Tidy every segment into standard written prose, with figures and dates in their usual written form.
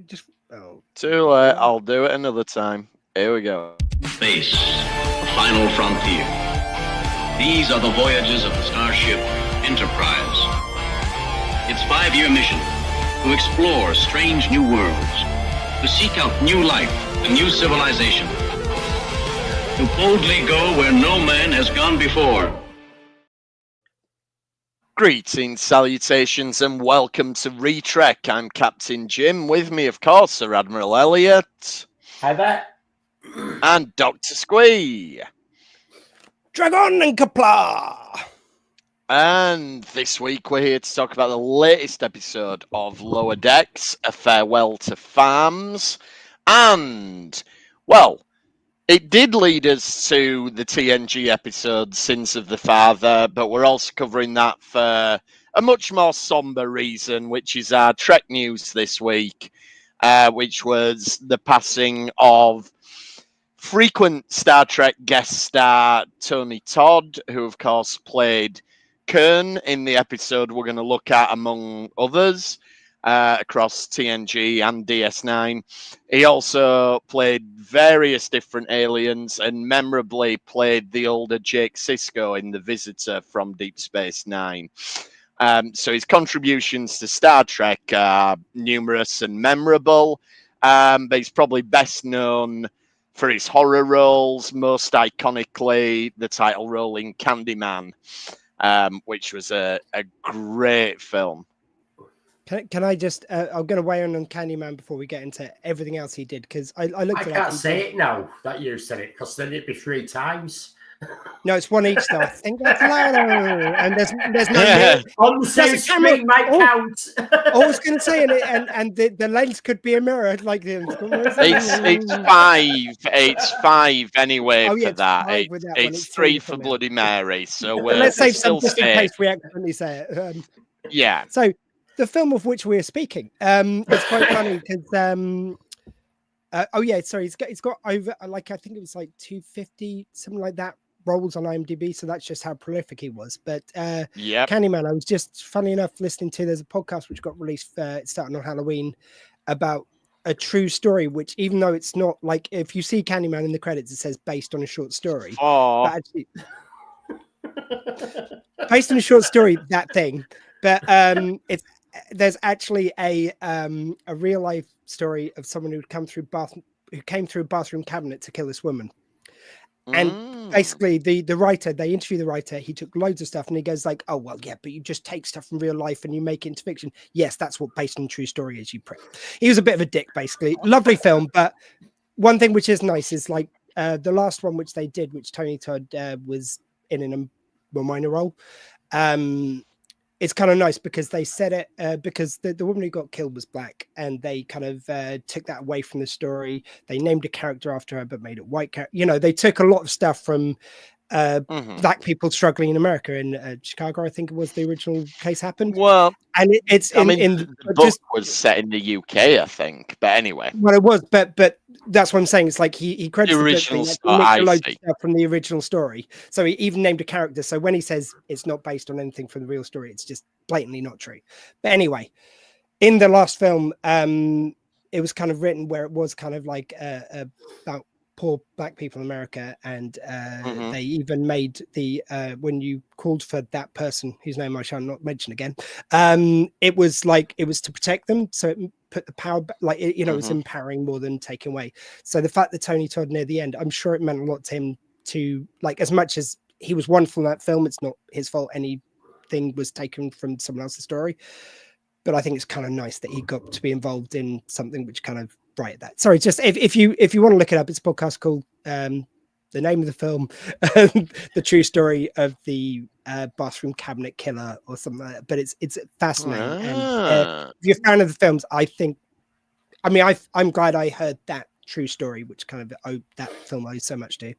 just... Oh. Too late. I'll do it another time. Here we go. Space, the final frontier. These are the voyages of the starship Enterprise. Its 5-year mission, to explore strange new worlds, to seek out new life and new civilization, to boldly go where no man has gone before. Greetings, salutations, and welcome to Retrek. I'm Captain Jim. With me, of course, Sir Admiral Elliot. Hi there. And Dr. Squee. Dragon and Kapla! And this week we're here to talk about the latest episode of Lower Decks, A Farewell to Farms. And, well, it did lead us to the TNG episode, Sins of the Father, but we're also covering that for a much more somber reason, which is our Trek news this week, which was the passing of frequent Star Trek guest star Tony Todd, who, of course, played Kern in the episode we're going to look at, among others, across TNG and DS9. He also played various different aliens and memorably played the older Jake Sisko in The Visitor from Deep Space Nine. So his contributions to Star Trek are numerous and memorable, but he's probably best known for his horror roles, most iconically the title role in Candyman, which was a great film. Can I just... I'm going to weigh in on Candyman before we get into everything else he did, because I looked at it. I can't say it now that you said it, because then it'd be 3 times. No, it's one each, though. I think that's louder. And there's no... Yeah. On the same screen might count. I was going to say, and the lens could be a mirror, like the... It's five anyway for that. It's 3 for Bloody Mary. So let's save some just in case we accidentally say it. Yeah. So the film of which we're speaking, it's quite funny because it's got over, like, I think it was like 250, something like that, roles on IMDb. So that's just how prolific he was. But Candyman, I was just, funny enough, listening to, there's a podcast which got released starting on Halloween about a true story, which, even though it's not, like, if you see Candyman in the credits, it says based on a short story. But actually, based on a short story, that thing. But there's actually a real life story of someone who came through a bathroom cabinet to kill this woman. And basically the writer, they interview the writer, he took loads of stuff and he goes like, oh, well, yeah, but you just take stuff from real life and you make it into fiction. Yes, that's what based on true story is, you prick. He was a bit of a dick, basically. Lovely film, but one thing which is nice is, like, the last one which they did, which Tony Todd was in a more minor role. It's kind of nice because they said it because the woman who got killed was black, and they kind of took that away from the story. They named a character after her, but made it white character. You know, they took a lot of stuff from black people struggling in America. In Chicago, I think it was, the original case happened. Well, and the book was set in the UK, I think. But anyway, well, it was, but that's what I'm saying. It's like he credits the original stuff from the original story. So he even named a character. So when he says it's not based on anything from the real story, it's just blatantly not true. But anyway, in the last film, it was kind of written where it was kind of like about poor black people in America, and they even made the when you called for that person whose name I shall not mention again, it was to protect them, so it put the power, like, it was empowering more than taking away. So the fact that Tony Todd near the end, I'm sure it meant a lot to him, to, like, as much as he was wonderful in that film, it's not his fault anything was taken from someone else's story, but I think it's kind of nice that he got to be involved in something which kind of brightened that. Sorry, just if you want to look it up, it's a podcast called the name of the film, The True Story of the Bathroom Cabinet Killer or something like that. But it's fascinating. And if you're a fan of the films, I'm glad I heard that true story, which kind of that film owes so much to.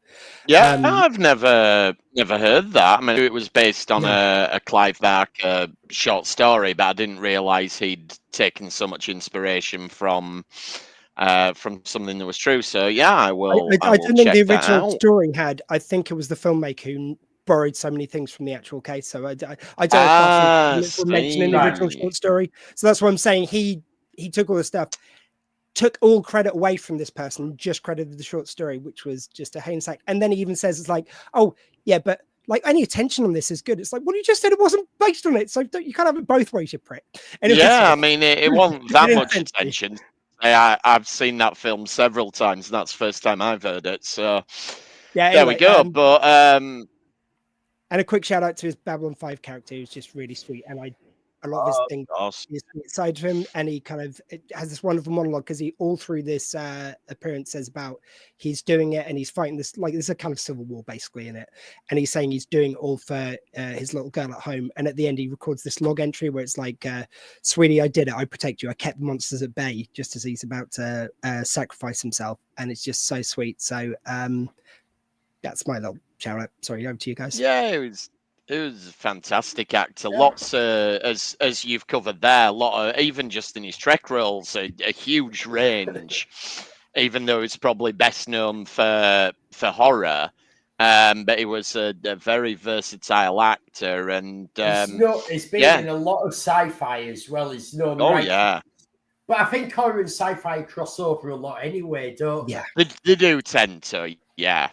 Yeah, I've never heard that. I mean, it was based on a Clive Barker short story, but I didn't realise he'd taken so much inspiration from something that was true. So yeah, I will. I don't think the original story had. I think it was the filmmaker who borrowed so many things from the actual case. So I don't know if mentioned in the original short story. So that's what I'm saying. He took all the stuff. took all credit away from this person, just credited the short story, which was just a heinous act. And then he even says, it's like, oh, yeah, but like any attention on this is good. It's like, well, you just said it wasn't based on it. So you can't have it both ways, you prick. Anyway, yeah, I mean, it wasn't that much intensity. attention. I've seen that film several times, and that's the first time I've heard it. So Yeah, there we go. But and a quick shout out to his Babylon 5 character, who's just really sweet. And a lot of his things is side to him, and he kind of has this wonderful monologue because he all through this appearance says about he's doing it and he's fighting this, like there's a kind of civil war basically in it, and he's saying he's doing it all for his little girl at home. And at the end he records this log entry where it's like, sweetie, I did it, I protect you, I kept the monsters at bay, just as he's about to sacrifice himself. And it's just so sweet. So that's my little shout out. Sorry, over to you guys. yeah, it was a fantastic actor. Lots, as you've covered there, a lot of, even just in his Trek roles, a huge range. Even though he's probably best known for horror, but he was a very versatile actor, and he's been in a lot of sci-fi as well. He's known. Oh yeah, but I think horror and sci-fi cross over a lot anyway, don't Yeah, they do tend to. Yeah.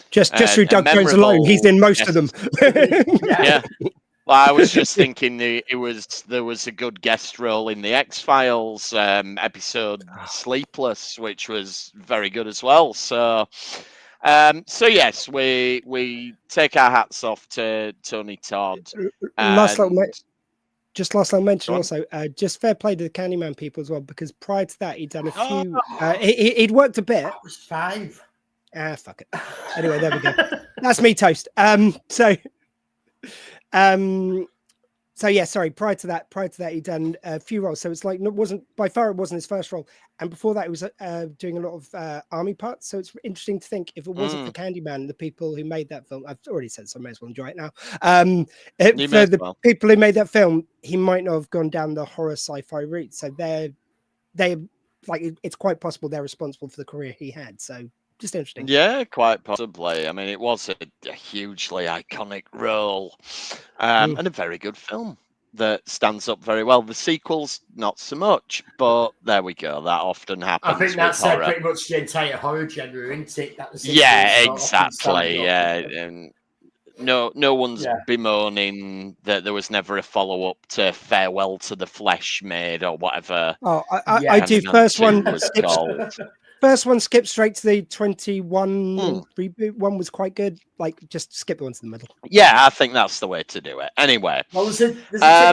Just through Doug Jones alone, he's in most of them. Yeah. Well, I was just thinking there was a good guest role in the X-Files episode Sleepless, which was very good as well. So yes, we take our hats off to Tony Todd. Last little mention also, just fair play to the Candyman people as well, because prior to that he'd done a few. He'd worked a bit. That was 5. Fuck it. Anyway, there we go. That's me toast. So yeah, sorry. Prior to that, he'd done a few roles. So it's like it wasn't his first role, and before that, he was doing a lot of army parts. So it's interesting to think if it wasn't for Candyman, the people who made that film, I've already said, so I may as well enjoy it now. For the people who made that film, he might not have gone down the horror sci-fi route. So they like it's quite possible they're responsible for the career he had. So. Just interesting. Yeah, quite possibly. I mean, it was a hugely iconic role and a very good film that stands up very well. The sequels, not so much, but there we go. That often happens. I think that's pretty much the entire horror genre, isn't it? Yeah, exactly. Yeah, and no one's bemoaning that there was never a follow-up to Farewell to the Flesh made or whatever. Oh, I do. First one skipped straight to the 21 reboot. One was quite good. Like, just skip the ones in the middle. Yeah, I think that's the way to do it. Anyway. Well, there's a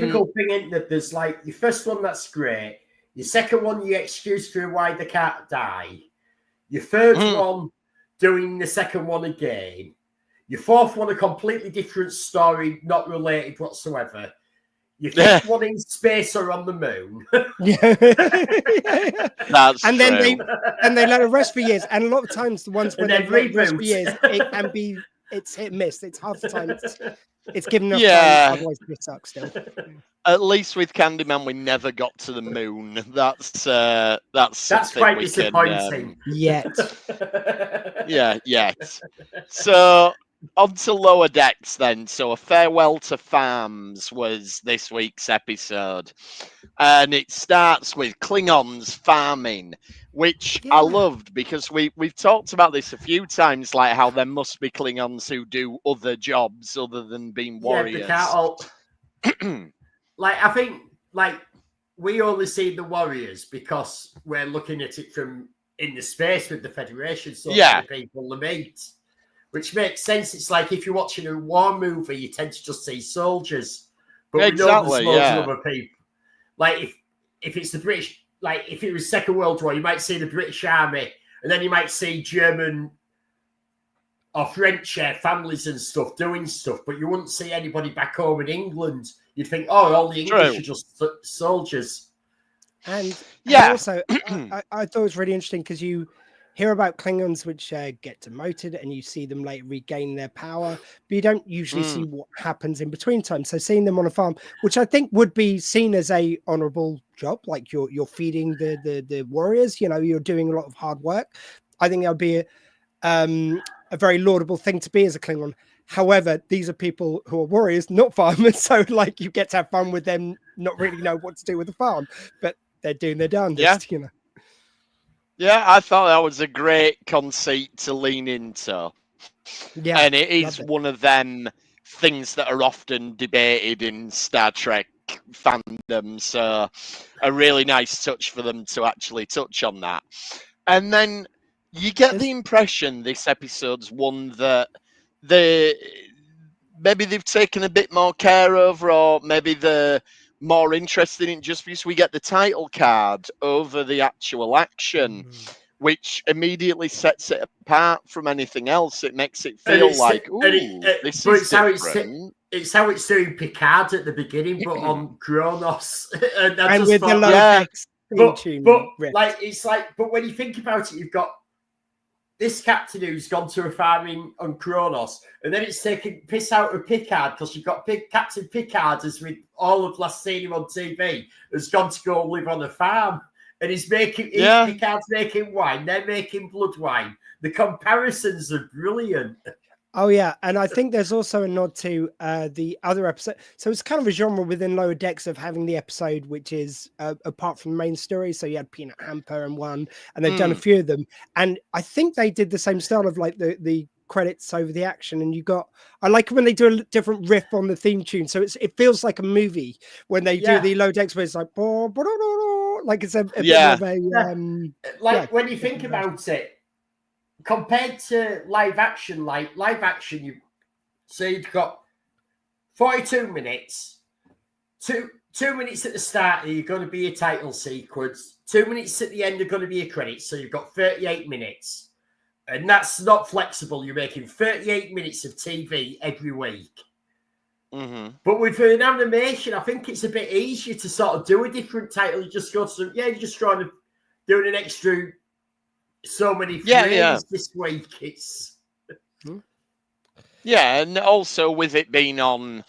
typical thing in that. There's like your first one, that's great. Your second one, you excuse for why they can't die. Your third one, doing the second one again. Your fourth one, a completely different story, not related whatsoever. Your fifth one in space or on the moon. That's and true. then they let it rest for years. And a lot of times, the ones when they let it rest for years, it can be it's hit and miss. It's half the time it's given enough time. Otherwise, it sucks still. At least with Candyman, we never got to the moon. That's quite disappointing. Yet. Yet. So. On to Lower Decks then. So A Farewell to Farms was this week's episode. And it starts with Klingons farming, which I loved because we've talked about this a few times, like how there must be Klingons who do other jobs other than being warriors. I think we only see the warriors because we're looking at it from in the space with the Federation, so many people to meet. Which makes sense. It's like if you're watching a war movie, you tend to just see soldiers. But we know there's loads of other people. Like if it's the British, like if it was Second World War, you might see the British Army, and then you might see German or French families and stuff doing stuff, but you wouldn't see anybody back home in England. You'd think, oh, all the English are just soldiers. And also, I thought it was really interesting because you hear about Klingons which get demoted and you see them later regain their power, but you don't usually see what happens in between time. So seeing them on a farm, which I think would be seen as a honorable job, like you're feeding the warriors, you're doing a lot of hard work. I think that would be a very laudable thing to be as a Klingon. However, these are people who are warriors, not farmers. So like you get to have fun with them, not really know what to do with the farm, but they're doing their darndest, Yeah, I thought that was a great conceit to lean into. Yeah, and it is loved it. one of them things that are often debated in Star Trek fandom. So a really nice touch for them to actually touch on that. And then you get the impression this episode's one that they maybe they've taken a bit more care over, or maybe they're more interested in just because we get the title card over the actual action, which immediately sets it apart from anything else. It makes it feel like, ooh, this is different. It's how it's doing Picard at the beginning, but on Kronos, and I And just with the thought, low decks theme but tune riff. like it's like, but when you think about it, you've got this captain who's gone to a farm on Kronos, and then it's taking piss out of Picard because you've got Captain Picard, as we all have last seen him on TV, has gone to go live on a farm, and Picard's making wine, they're making blood wine. The comparisons are brilliant. Oh yeah, and I think there's also a nod to the other episode. So it's kind of a genre within Lower Decks of having the episode which is apart from the main story. So you had Peanut Hamper and one, and they've done a few of them. And I think they did the same style of like the credits over the action. And I like when they do a different riff on the theme tune. So it feels like a movie when they do the Lower Decks, where it's like like it's a bit more of a when you think about it. Compared to live action, you've got 42 minutes, two minutes at the start you're going to be a title sequence, 2 minutes at the end are going to be a credit, so you've got 38 minutes, and that's not flexible. You're making 38 minutes of TV every week. But with an animation, I think it's a bit easier to sort of do a different title. You just go to you're just trying to do an extra so many frames this week. It's and also with it being on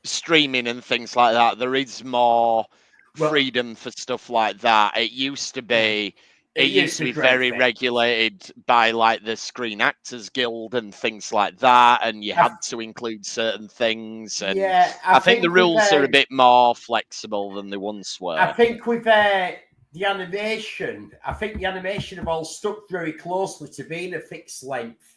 streaming and things like that, there is more freedom for stuff like that. It used to be very regulated by like the Screen Actors Guild and things like that, and you had to include certain things. And I think the rules are a bit more flexible than they once were. I think with the animation have all stuck very closely to being a fixed length.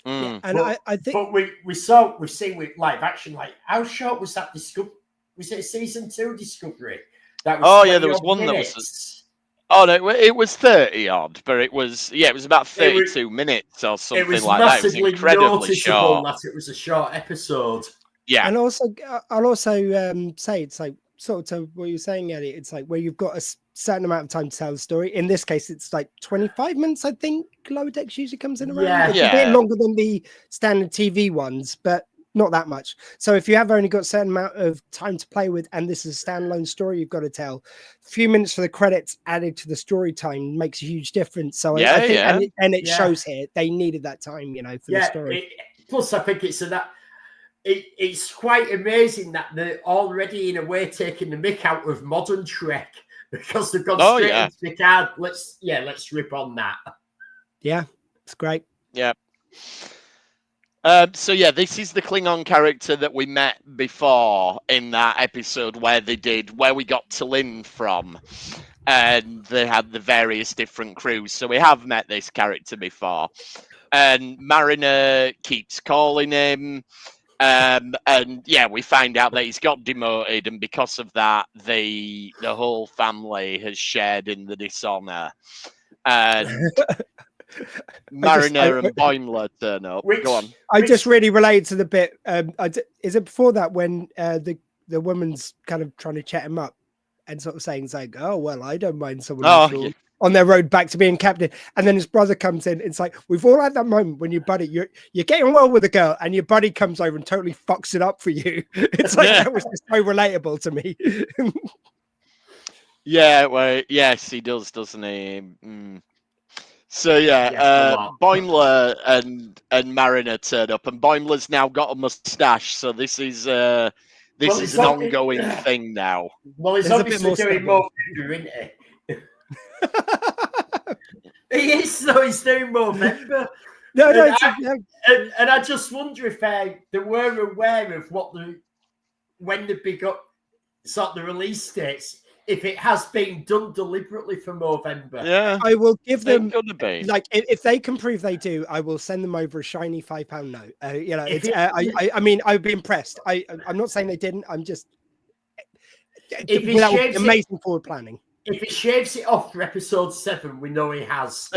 Yeah, and I think, but we've seen with live action, like how short was that Discovery? Was it a season 2 Discovery? That was there was one minutes. That was. Oh no, it was 30 odd, but it was about 32 minutes or something like that. It was incredibly short. That it was a short episode. Yeah, and also I'll also say it's like sort of to what you're saying, Eddie. It's like where you've got a certain amount of time to tell the story. In this case, it's like 25 minutes. I think Lower Decks usually comes in around. It's a bit longer than the standard TV ones, but not that much. So if you have only got a certain amount of time to play with, and this is a standalone story you've got to tell, a few minutes for the credits added to the story time makes a huge difference. So I think, and it shows here they needed that time, for the story. Plus, I think it's quite amazing that they're already in a way taking the mick out of modern Trek because they've gone straight into Picard. Let's rip on that. Yeah, it's great. Yeah. This is the Klingon character that we met before in that episode where we got T'Lyn from, and they had the various different crews. So we have met this character before, and Mariner keeps calling him, we find out that he's got demoted, and because of that, the whole family has shared in the dishonor, and. Mariner and Boimler turn up. Go on. I just really related to the bit. Is it before that when the woman's kind of trying to chat him up and sort of saying, it's like, oh, well, I don't mind someone on their road back to being captain. And then his brother comes in. It's like, we've all had that moment when your buddy, you're getting well with a girl and your buddy comes over and totally fucks it up for you. It's like, that was just so relatable to me. Yes, he does, doesn't he? So Boimler and Mariner turn up, and Boimler's now got a mustache. So this is an ongoing thing now. Well, he's obviously doing more, isn't he? He is, so he's doing Movember. And I just wonder if they were aware of when the big up sort of the release dates. if it has been done deliberately for Movember. Yeah, I will give them, it could have been. like, if they can prove they do, I will send them over a shiny £5 note. You know, If it's, I mean, I would be impressed. I'm not saying they didn't. I'm just, If he that would be shaves it- amazing forward planning. If he shaves it off for episode 7, we know he has.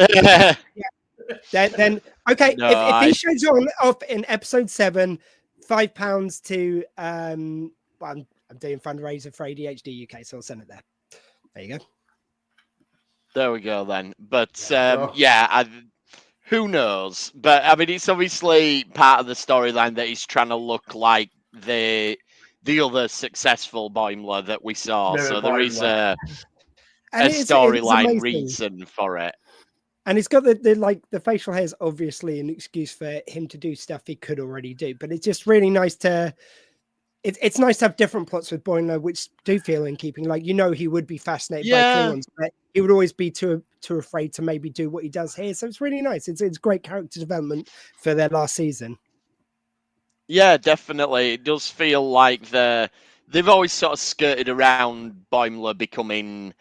Then okay, No, if he shows it off in episode 7, £5 to well, I'm doing fundraiser for ADHD UK, so I'll send it there. There you go. There we go then. But Oh. yeah, who knows? But I mean, it's obviously part of the storyline that he's trying to look like the other successful Boimler that we saw. Mirror So there is Boimler. a And it's storyline amazing. reason for it. And it's got the facial hair is obviously an excuse for him to do stuff he could already do, but it's just really nice to. It's nice to have different plots with Boimler, which do feel in keeping. Like, you know, he would be fascinated by Klingons, but he would always be too afraid to maybe do what he does here. So it's really nice. It's great character development for their last season. Yeah, definitely. It does feel like they've always sort of skirted around Boimler becoming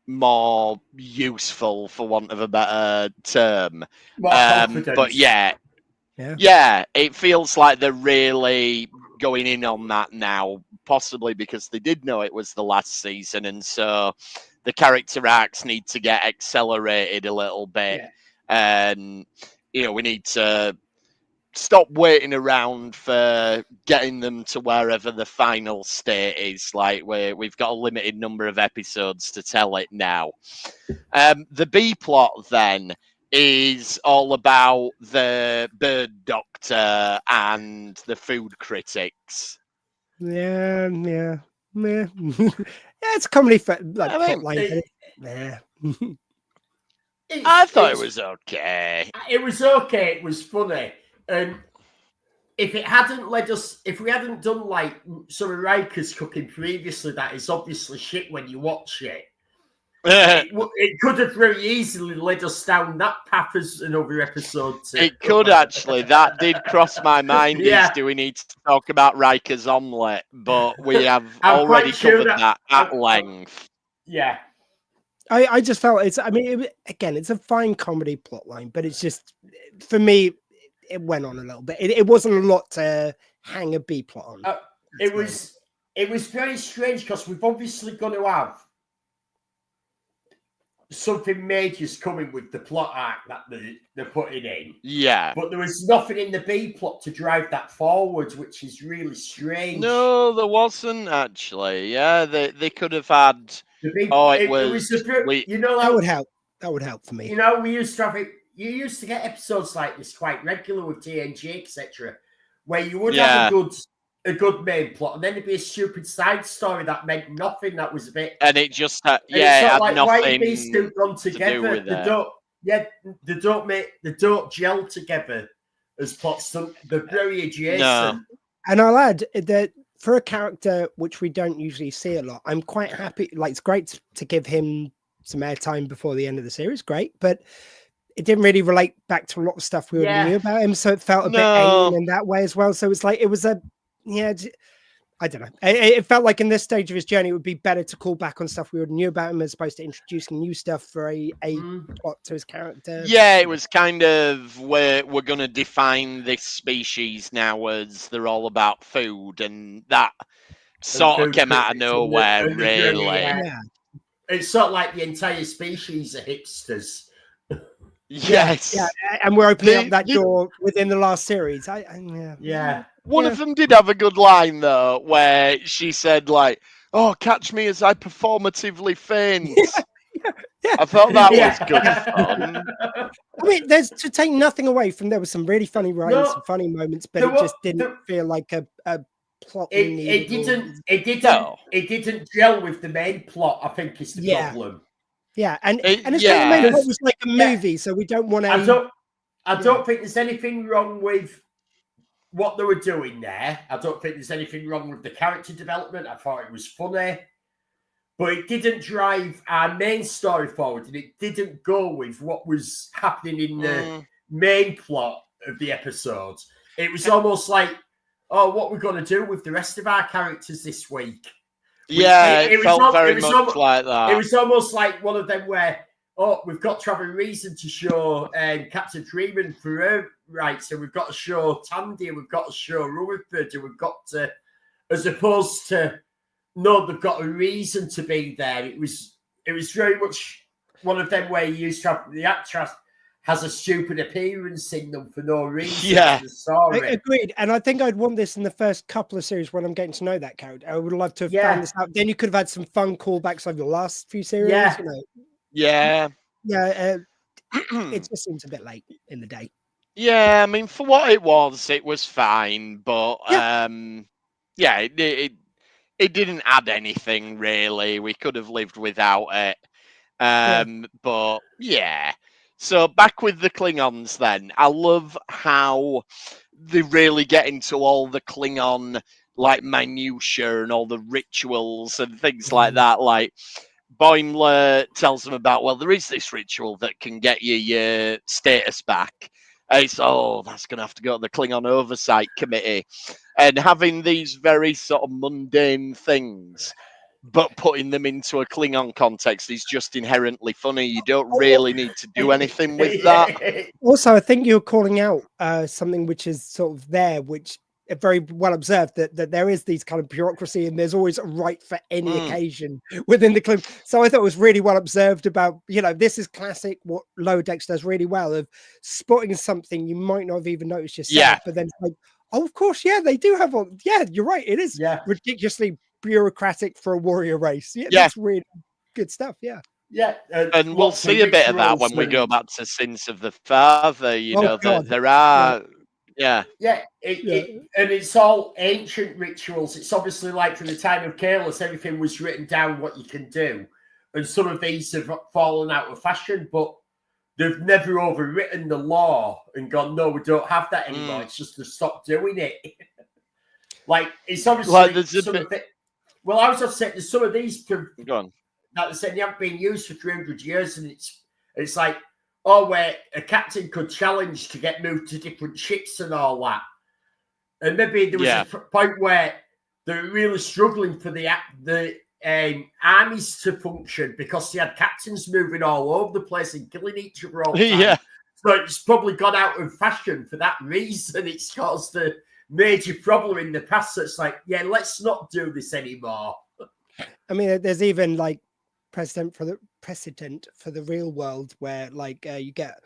more useful, for want of a better term. More confidence. But yeah, it feels like they're really going in on that now, possibly because they did know it was the last season, and so the character arcs need to get accelerated a little bit. Yeah. And we need to stop waiting around for getting them to wherever the final state is. Like, we've got a limited number of episodes to tell it now. The B plot then is all about the bird doctor and the food critics. Yeah. It's comedy for like I mean, plotline. Yeah. I thought it was okay. It was okay. It was funny. And if we hadn't done like some of Riker's cooking previously, that is obviously shit when you watch it. It could have very easily led us down that path as another episode. It could actually. That did cross my mind. Yeah. Do we need to talk about Riker's omelette? But we have already covered that at length. Yeah. I just felt it's a fine comedy plotline, but it's just, for me, it went on a little bit. It wasn't a lot to hang a B plot on. It was very strange because we've obviously going to have something major's coming with the plot arc that they're putting in. Yeah. But there was nothing in the B plot to drive that forward, which is really strange. No, there wasn't actually. Yeah, they could have had. That would help. That would help for me. You know, we used to have it. You used to get episodes like this quite regular with TNG, etc., where you would have a good main plot, and then there'd be a stupid side story that meant nothing. That was a bit, and it just had nothing why are these two gone together? To do with they don't gel together as plots. They're very adjacent. No. And I'll add that for a character which we don't usually see a lot, I'm quite happy. Like, it's great to give him some airtime before the end of the series. Great, but it didn't really relate back to a lot of stuff we already knew about him, so it felt a bit alien in that way as well. So it's like it was I don't know. It felt like in this stage of his journey, it would be better to call back on stuff we already knew about him as opposed to introducing new stuff for a plot to his character. Yeah, it was kind of we're going to define this species now as they're all about food, and that sort of came out of nowhere, really. Yeah. It's sort of like the entire species are hipsters. Yes. Yeah, and we're opening up that door within the last series. One of them did have a good line, though, where she said, like, "Oh, catch me as I performatively faint." Yeah. I thought that was good fun. I mean, there's to take nothing away from, there was some really funny writing, some funny moments, but it just didn't feel like a plot. It didn't gel with the main plot, I think, is the problem. Yeah, and it's the main plot was like a movie, so we don't want to. I don't think there's anything wrong with what they were doing there. I don't think there's anything wrong with the character development. I thought it was funny, but it didn't drive our main story forward, and it didn't go with what was happening in the main plot of the episode. It was almost like, oh, what we're going to do with the rest of our characters this week? Yeah, it felt very much almost, like that. It was almost like one of them where, oh, we've got to have a reason to show Captain Freeman for her rights, and we've got to show Tandy, and we've got to show Rutherford, and we've got to, as opposed to, no, they've got a reason to be there. It was very much one of them where you used to have the actress has a stupid appearance in them for no reason. Yeah, agreed. And I think I'd want this in the first couple of series when I'm getting to know that character. I would love to have found this out. Then you could have had some fun callbacks over the last few series. Yeah, you know. Yeah. It just seems a bit late in the day. Yeah, I mean, for what it was fine, but it didn't add anything really. We could have lived without it. But yeah. So back with the Klingons then. I love how they really get into all the Klingon like minutiae and all the rituals and things like that. Like Boimler tells them about, well, there is this ritual that can get you your status back. It's, that's going to have to go to the Klingon Oversight Committee. And having these very sort of mundane things, but putting them into a Klingon context is just inherently funny. You don't really need to do anything with that. Also, I think you're calling out something which is sort of there, which very well observed, that there is these kind of bureaucracy and there's always a right for any occasion within the Klingon. So I thought it was really well observed about, this is classic what Lower Decks does really well, of spotting something you might not have even noticed yourself, but then it's like, oh, of course, they do have one. Yeah, you're right. It is ridiculously bureaucratic for a warrior race. That's really good stuff. And we'll see a bit of that when we go back to Sins of the Father. There are and it's all ancient rituals. It's obviously like from the time of Kalos, everything was written down what you can do, and some of these have fallen out of fashion, but they've never overwritten the law and gone, no, we don't have that anymore. It's just to stop doing it. Like, it's obviously well, I was just saying there's some of these that they said they haven't been used for 300 years, and it's like, where a captain could challenge to get moved to different ships and all that. And maybe there was a point where they're really struggling for the armies to function because they had captains moving all over the place and killing each other all the time. So it's probably gone out of fashion for that reason. It's caused a major problem in the past. So it's like, let's not do this anymore. I mean, there's even like precedent for the real world where you get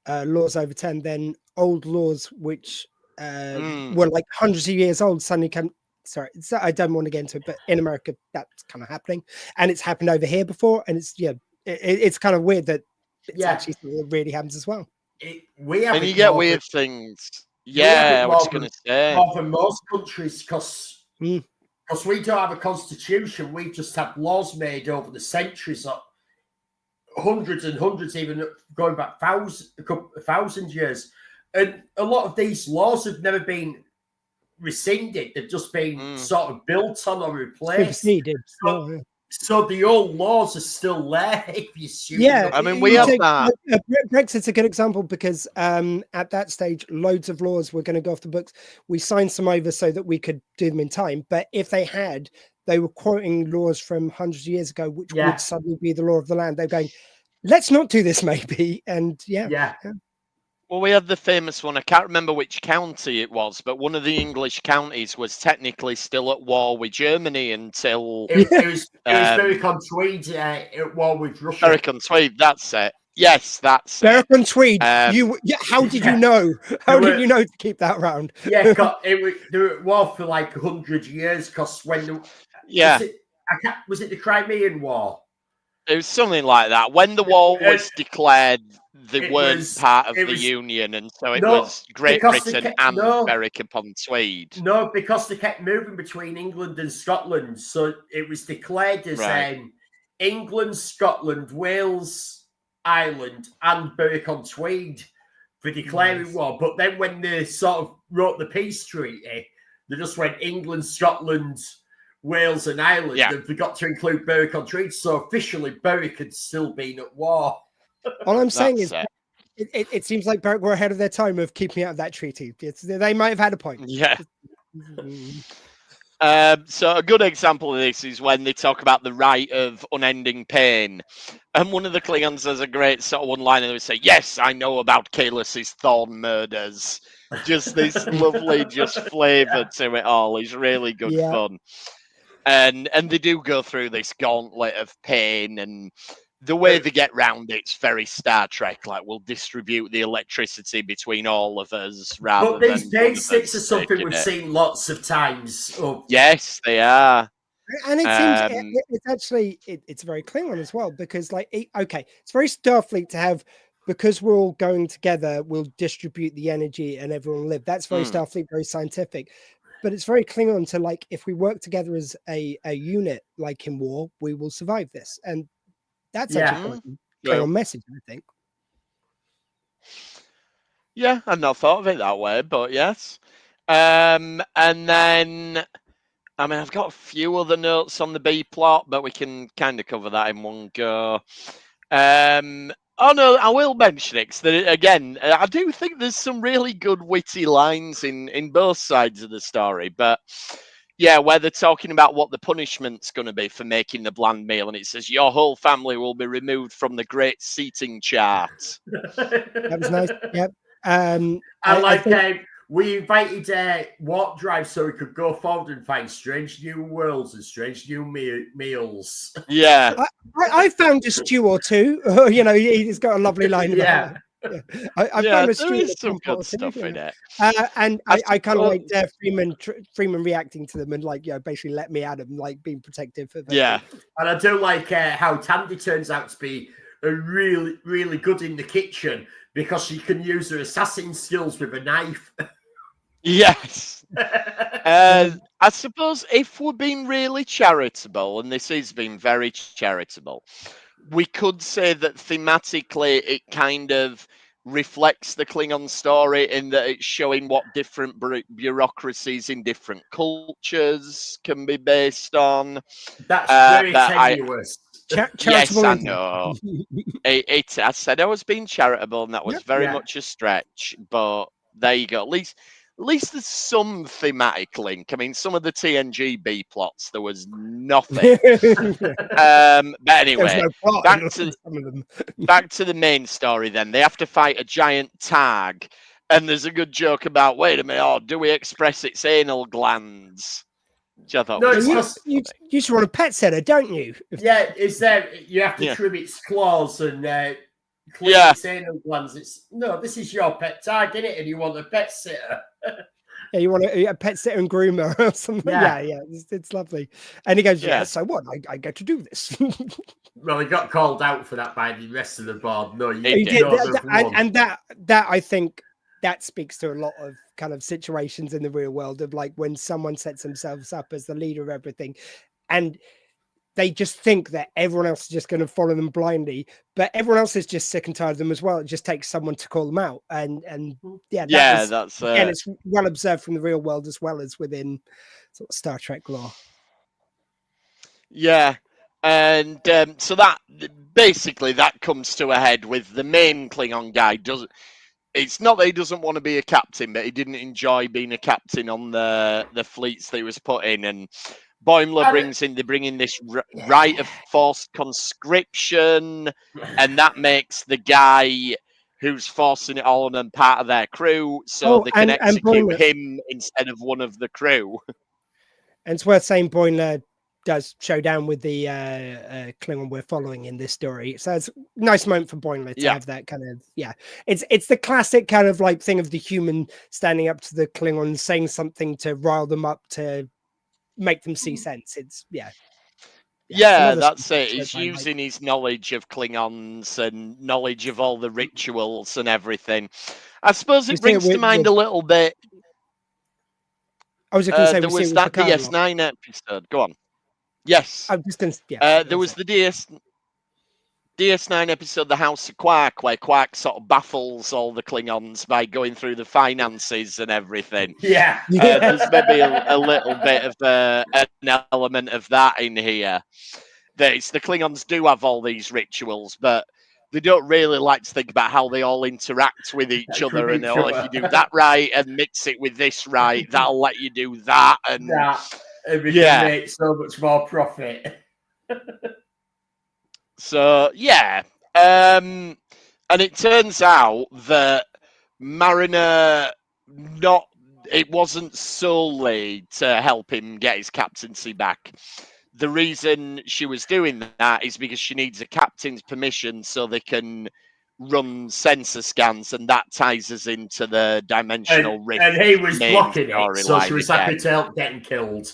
laws overturned, then old laws which were like hundreds of years old suddenly come. Sorry, I don't want to get into it, but in America that's kind of happening, and it's happened over here before, and it's kind of weird that it's actually something that really happens as well. And you get weird things. I was going to say more than most countries because we don't have a constitution. We just have laws made over the centuries, hundreds and hundreds, even going back a thousand years. And a lot of these laws have never been rescinded. They've just been sort of built on or replaced. So the old laws are still there. If you I mean, we have that. Brexit's a good example because at that stage, loads of laws were going to go off the books. We signed some over so that we could do them in time. But if they were quoting laws from hundreds of years ago, which would suddenly be the law of the land. They're going, let's not do this, maybe. And Well, we had the famous one. I can't remember which county it was, but one of the English counties was technically still at war with Germany until it was Berwick-on-Tweed at war with Russia. Berwick-on-Tweed, that's it. Yes, that's Berwick-on-Tweed. How did you know? How did you know to keep that around? They were at war for like 100 years because when was it the Crimean War? It was something like that. When the war was declared, they weren't part of the Union, and so it was Great Britain and Berwick-upon-Tweed. No, because they kept moving between England and Scotland, so it was declared as England, Scotland, Wales, Ireland, and Berwick-on-Tweed for declaring war. But then when they sort of wrote the peace treaty, they just went England, Scotland, Wales and Ireland, and forgot to include Berwick-on-Tweed. So officially, Berwick had still been at war. All I'm saying is, it seems like Berwick were ahead of their time of keeping out of that treaty. They might have had a point. Yeah. So a good example of this is when they talk about the right of unending pain. And one of the Klingons has a great sort of one-liner. They would say, "Yes, I know about Kalus's Thorn murders." Just this lovely, just flavour to it all. It's really good Yeah. fun. And they do go through this gauntlet of pain, and the way they get round it's very Star Trek. Like, we'll distribute the electricity between all of us rather But these than one pain of sticks are us something taking we've it. seen lots of times. Oh, Yes, they are. And it seems Um, it's actually it's very Klingon as well, because like okay, it's very Starfleet to have, because we're all going together, we'll distribute the energy and everyone will live. That's very Starfleet, very scientific. But it's very Klingon to, like, if we work together as a unit, like in war, we will survive this. And that's actually quite a Klingon message, I think. Yeah, I've not thought of it that way, but yes. And then, I mean, I've got a few other notes on the B plot, but we can kind of cover that in one go. Oh no, I will mention it, 'cause again, I do think there's some really good witty lines in both sides of the story, but yeah, where they're talking about what the punishment's going to be for making the bland meal, and it says your whole family will be removed from the great seating chart. That was nice. Yep. I think we invited Warp Drive so we could go forward and find strange new worlds and strange new meals. Yeah. I found a stew or two. You know, he's got a lovely line about that. Yeah. I found a stew. There is some good stuff in it. And I kind of like Freeman reacting to them and, like, you know, basically let me at him, like being protective of it. Yeah. And I do like how Tandy turns out to be really, really good in the kitchen because she can use her assassin skills with a knife. Yes. I suppose if we're being really charitable, and this is being very charitable, we could say that thematically it kind of reflects the Klingon story in that it's showing what different bureaucracies in different cultures can be based on. That's very tenuous. Yes, I know. I said I was being charitable, and that was very much a stretch. But there you go. At least there's some thematic link. I mean, some of the TNG B plots, there was nothing. But anyway, no back to the main story then. They have to fight a giant tag, and there's a good joke about, wait a minute, do we express its anal glands? Which I thought you just want a pet setter, don't you? Yeah, is there? You have to trim its claws and clean its anal glands. This is your pet tag, isn't it? And you want a pet sitter. Yeah, you want a pet sitter and groomer or something. Yeah, it's lovely. And he goes, yeah, so what? I get to do this. Well, he got called out for that by the rest of the board. No, he did. And that I think that speaks to a lot of kind of situations in the real world of, like, when someone sets themselves up as the leader of everything and they just think that everyone else is just going to follow them blindly, but everyone else is just sick and tired of them as well. It just takes someone to call them out. And that's and it's well observed from the real world as well as within sort of Star Trek lore. Yeah. And so that basically that comes to a head with the main Klingon guy. It's not that he doesn't want to be a captain, but he didn't enjoy being a captain on the fleets that he was put in. And Boimler they bring in this rite of forced conscription, and that makes the guy who's forcing it all on them part of their crew, so they can execute him instead of one of the crew. And it's worth saying Boimler does show down with the Klingon we're following in this story, so it's a nice moment for Boimler to have that kind of it's the classic kind of like thing of the human standing up to the Klingon, saying something to rile them up, to make them see sense. It's that's it. He's using his knowledge of Klingons and knowledge of all the rituals and everything. I suppose it brings to mind a little bit. I was going to say there was that DS9 episode. Go on. Yes. I'm just going to, there was the DS9 episode, The House of Quark, where Quark sort of baffles all the Klingons by going through the finances and everything. There's maybe a little bit of an element of that in here. The Klingons do have all these rituals, but they don't really like to think about how they all interact with each other. And if you do that right and mix it with this right, that'll let you do that. And And we can make so much more profit. So, yeah. And it turns out that Mariner it wasn't solely to help him get his captaincy back. The reason she was doing that is because she needs a captain's permission so they can run sensor scans, and that ties us into the dimensional rift. And he was blocking it, so she was happy to help getting killed.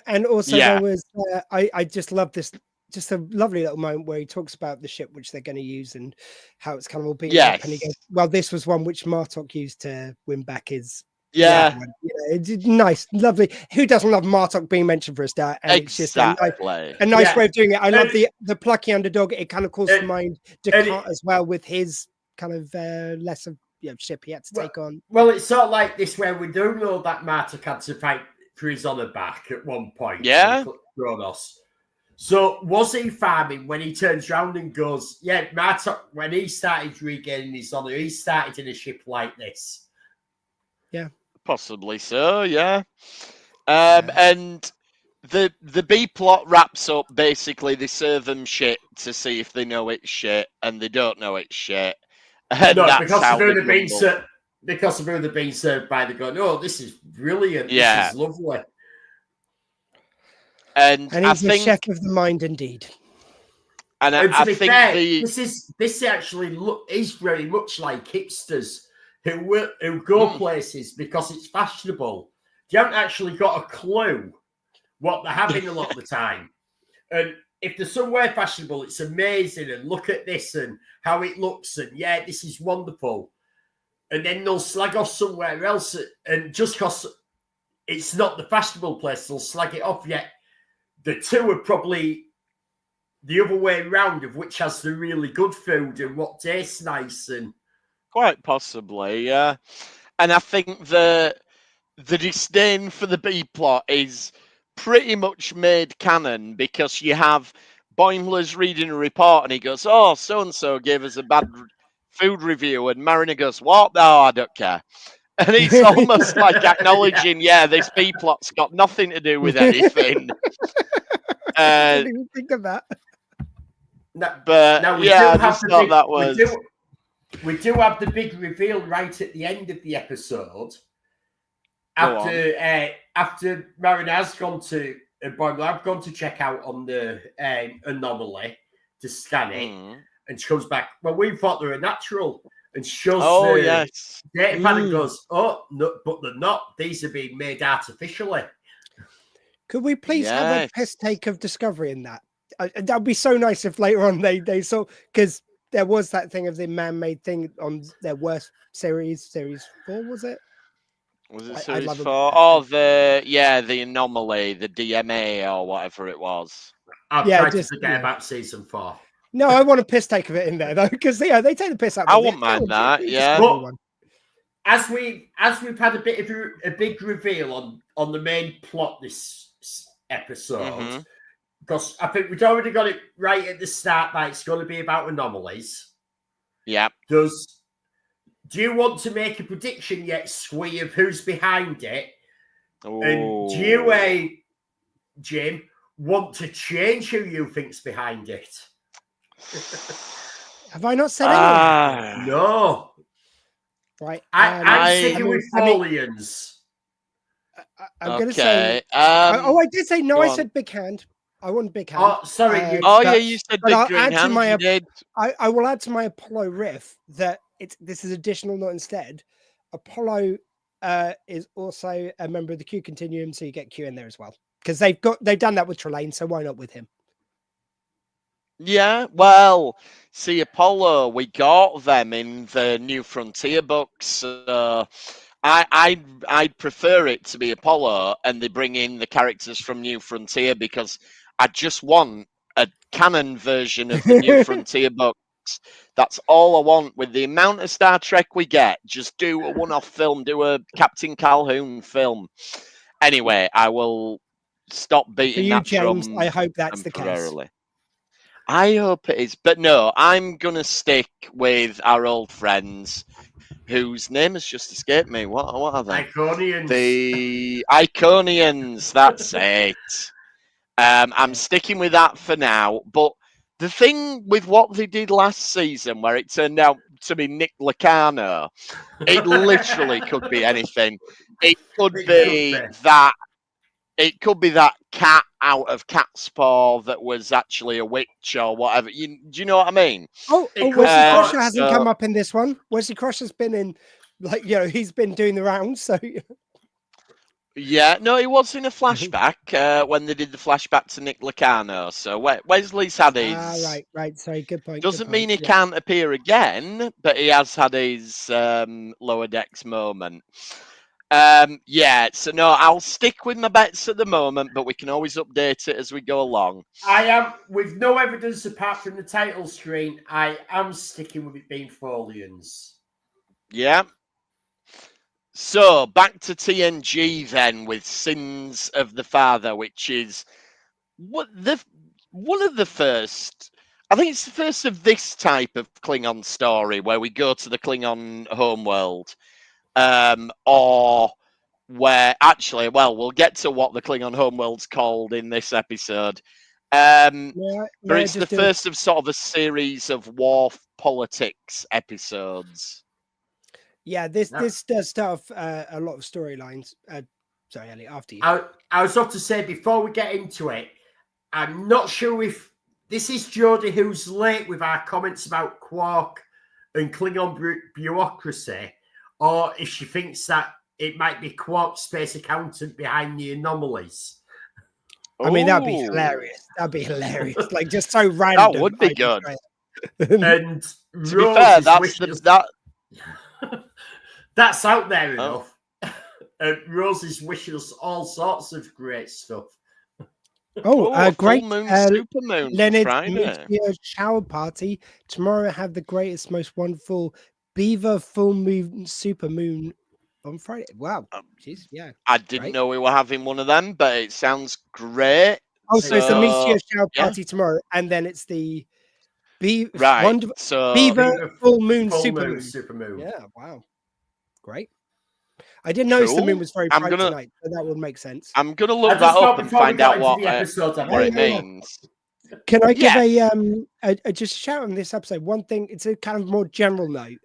And also there was, I just love this, just a lovely little moment where he talks about the ship which they're going to use and how it's kind of all beaten up. And he goes, well, this was one which Martok used to win back his. Yeah. It's nice, lovely. Who doesn't love Martok being mentioned for a start? And it's just a nice way of doing it. I love the plucky underdog. It kind of calls to mind Descartes as well, with his kind of lesser ship he had to take on. Well, it's sort of like this where we do know that Martok had to fight for his honor back at one point. Yeah. Kronos. So was he farming when he turns around and goes, yeah, Martok, when he started regaining his honor, he started in a ship like this. Yeah. Possibly so, yeah. And the B plot wraps up basically they serve them shit to see if they know it's shit, and they don't know it's shit. And no, that's because how of who they're being served by, they go, no, this is brilliant. This is lovely. And he's a chef of the mind indeed. And I think fair, this actually is very much like hipsters who go places because it's fashionable. You haven't actually got a clue what they're having a lot of the time. And if they're somewhere fashionable, it's amazing. And look at this and how it looks. And yeah, this is wonderful. And then they'll slag off somewhere else. And just because it's not the fashionable place, they'll slag it off. Yet the two are probably the other way around, of which has the really good food and what tastes nice. And quite possibly, yeah. And I think the disdain for the B plot is pretty much made canon because you have Boimler's reading a report and he goes, oh, so-and-so gave us a bad food review. And Mariner goes, what? No, I don't care. And it's almost like acknowledging, this B plot's got nothing to do with anything. I didn't even think of that. But we I just thought that was... We do have the big reveal right at the end of the episode. After Mariner's gone to I've gone to check out on the anomaly to scan it, and she comes back. Well, we thought they were natural, and she shows the data pad and goes, "Oh, no, but they're not. These are being made artificially." Could we please have a piss take of Discovery in that? That would be so nice if later on they saw, because there was that thing of the man-made thing on their worst series 4, was it? Was it series 4? Oh, the anomaly, the DMA or whatever it was. I've tried to forget about season 4. No, I want a piss take of it in there though, because they take the piss out. I wouldn't mind that. Yeah. But as we've had a bit of a big reveal on the main plot this episode. Because I think we'd already got it right at the start that it's going to be about anomalies. Yeah. Do you want to make a prediction yet, Squee, of who's behind it? Ooh. And do you, Jim, want to change who you think's behind it? Have I not said anything? No. Right. I'm sticking with Folians. I'm going to say... I did say no. I said big hand. I want big hand. Oh, sorry. You said big green hand. You did. I will add to my Apollo riff that this is additional, not instead. Apollo is also a member of the Q Continuum, so you get Q in there as well. Because they've done that with Trelane, so why not with him? Yeah, well, see, Apollo, we got them in the New Frontier books. I'd prefer it to be Apollo, and they bring in the characters from New Frontier because I just want a canon version of the New Frontier books. That's all I want. With the amount of Star Trek we get, just do a one-off film, do a Captain Calhoun film. Anyway, I will stop beating that James, drum. I hope that's the case. I hope it is. But no, I'm going to stick with our old friends. whose name has just escaped me. What are they? Iconians. The Iconians. That's it. I'm sticking with that for now. But the thing with what they did last season, where it turned out to be Nick Locano, it literally could be anything. It could be that. It could be that cat out of Cat's Paw that was actually a witch or whatever. Do you know what I mean? Oh, Wesley Crusher hasn't come up in this one. Wesley Crusher's been in, like, he's been doing the rounds. So yeah, no, he was in a flashback when they did the flashback to Nick Locano. So Wesley's had his. Right. Sorry, good point. Doesn't mean he can't appear again, but he has had his Lower Decks moment. So no, I'll stick with my bets at the moment, but we can always update it as we go along. I am, with no evidence apart from the title screen, I am sticking with it being Folians. Yeah. So back to TNG then with Sins of the Father, which is one of the first. I think it's the first of this type of Klingon story where we go to the Klingon homeworld. Or where actually, well, we'll get to what the Klingon homeworld's called in this episode. But it's the first of sort of a series of war politics episodes. Yeah, this does start off a lot of storylines. Sorry, Elliot, after you. I was about to say, before we get into it, I'm not sure if this is Jodie who's late with our comments about Quark and Klingon bureaucracy, or if she thinks that it might be Quark's space accountant behind the anomalies. I mean, that'd be hilarious. That'd be hilarious. Like, just so random. That would be good. And to be fair, that's out there enough. And Rose is wishing us all sorts of great stuff. Great. Full moon, super moon Leonard, Friday. Shower party. Tomorrow have the greatest, most wonderful Beaver full moon, super moon on Friday. Wow. Jeez, yeah. I didn't know we were having one of them, but it sounds great. Oh, so it's the Meteor Shower party tomorrow, and then it's the Beaver full moon, super moon. Yeah, wow. Great. I didn't notice the moon was very bright tonight, so that would make sense. I'm going to look that up and find out what it means. Can I give a just shout on this episode? One thing, it's a kind of more general note.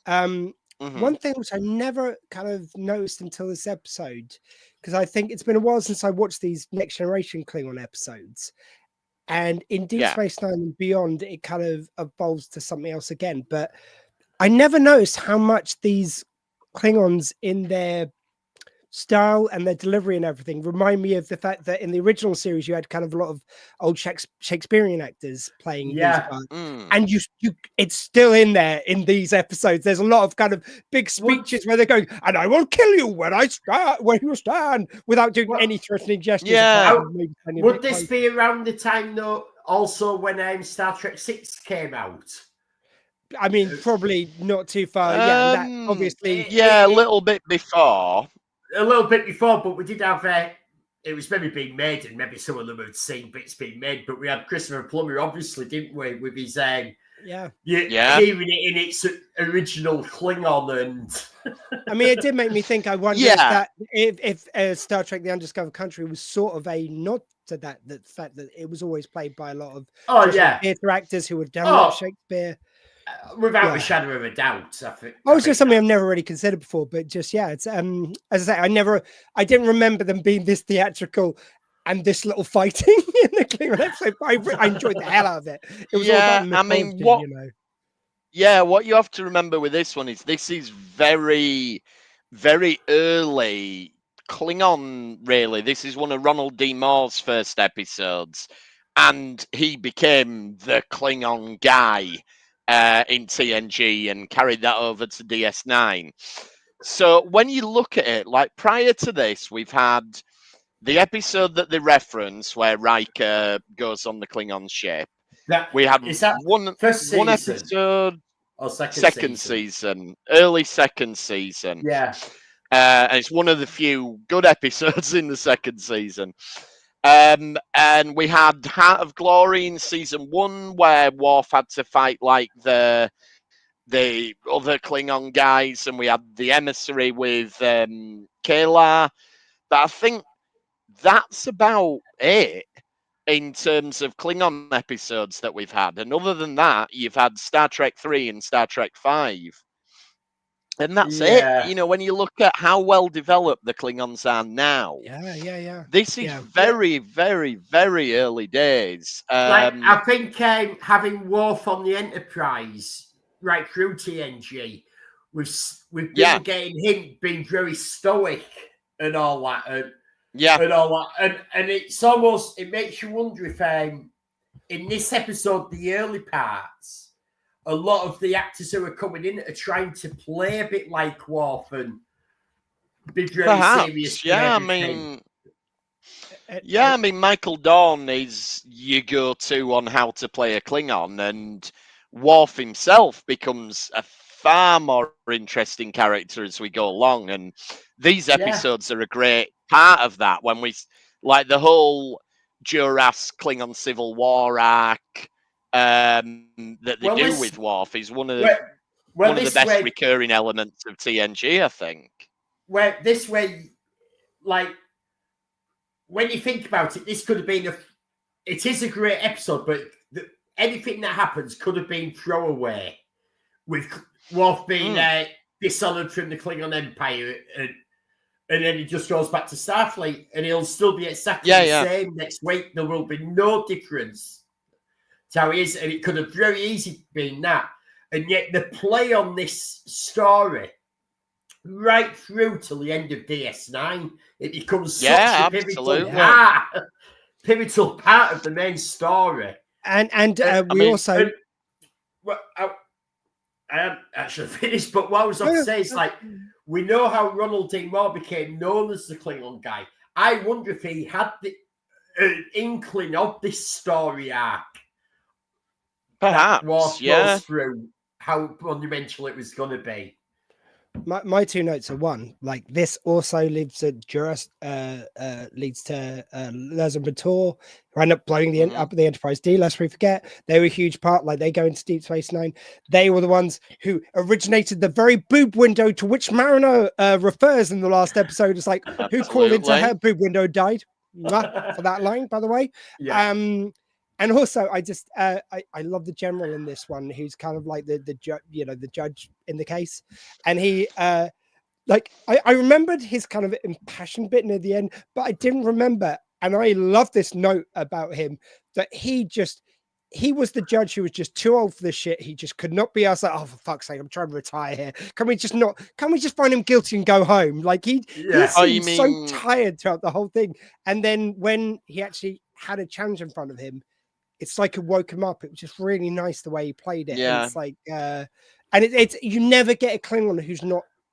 One thing which I never kind of noticed until this episode, because I think it's been a while since I watched these Next Generation Klingon episodes. And in Deep Space Nine and beyond, it kind of evolves to something else again. But I never noticed how much these Klingons in their style and their delivery and everything remind me of the fact that in the original series you had kind of a lot of old Shakespearean actors playing these parts. And you it's still in there in these episodes. There's a lot of kind of big speeches where they're going, and I will kill you when you stand, without doing any threatening gestures. Would this be around the time though also when Star Trek 6 came out? I mean, probably not too far. That obviously. A little bit before. A little bit before, but we did have it was maybe being made, and maybe some of them had seen bits being made. But we had Christopher Plummer, obviously, didn't we, with his hearing it in its original Klingon, and I mean, it did make me think. I wonder if Star Trek: The Undiscovered Country was sort of a nod to that, the fact that it was always played by a lot of theatre actors who had done Shakespeare. Without a shadow of a doubt, I think. It's just something I've never really considered before, but just it's as I say, I didn't remember them being this theatrical and this little fighting in the Klingon episode. I enjoyed the hell out of it. It was all about what you have to remember with this one is this is very, very early Klingon. Really, this is one of Ronald D. Moore's first episodes, and he became the Klingon guy in TNG and carried that over to DS9. So when you look at it, like prior to this, we've had the episode that they reference where Riker goes on the Klingon ship. We had one episode, second season, early second season. Yeah. And it's one of the few good episodes in the second season. And we had Heart of Glory in season 1, where Worf had to fight like the the other Klingon guys, and we had the emissary with Kayla. But I think that's about it in terms of Klingon episodes that we've had. And other than that, you've had Star Trek 3 and Star Trek 5. And that's it. You know, when you look at how well developed the Klingons are now, this is very, very, very early days. I think having Worf on the Enterprise right through TNG, we've been getting him being very stoic and all that, and all that, and it's almost, it makes you wonder if in this episode, the early parts, a lot of the actors who are coming in are trying to play a bit like Worf and be very serious. Yeah, I mean, Michael Dorn is your go-to on how to play a Klingon, and Worf himself becomes a far more interesting character as we go along. And these episodes are a great part of that. When we like the whole Duras Klingon Civil War arc that they do with Worf is one of the best recurring elements of TNG, I think. Where this way, like, when you think about it, this could have been it is a great episode, but anything that happens could have been throwaway, with Worf being dishonored from the Klingon Empire, and then he just goes back to Starfleet, and he'll still be exactly the same next week. There will be no difference to how he is, and it could have very easily been that. And yet the play on this story right through till the end of DS9, it becomes such a pivotal part of the main story. And we also... I haven't actually finished, but what I was about to say is, like, we know how Ronald D. Moore became known as the Klingon guy. I wonder if he had an inkling of this story arc. Perhaps, goes through how monumental it was going to be. My two notes are, one, like, this also leads to Les and Bator, who end up blowing up the Enterprise D. Lest we forget, they were a huge part. Like, they go into Deep Space Nine. They were the ones who originated the very boob window to which Mariner refers in the last episode. It's like, who crawled into her boob window died for that line, by the way. And also, I just I love the general in this one, who's kind of like the judge in the case, and he like I remembered his kind of impassioned bit near the end, but I didn't remember, and I love this note about him, that he was the judge who was just too old for this shit. He just could not be asked, like, oh, for fuck's sake, I'm trying to retire here. Can we just find him guilty and go home? Like, he seemed so tired throughout the whole thing. And then when he actually had a challenge in front of him, it's like it woke him up. It was just really nice the way he played it. And it's like, and it's you never get a Klingon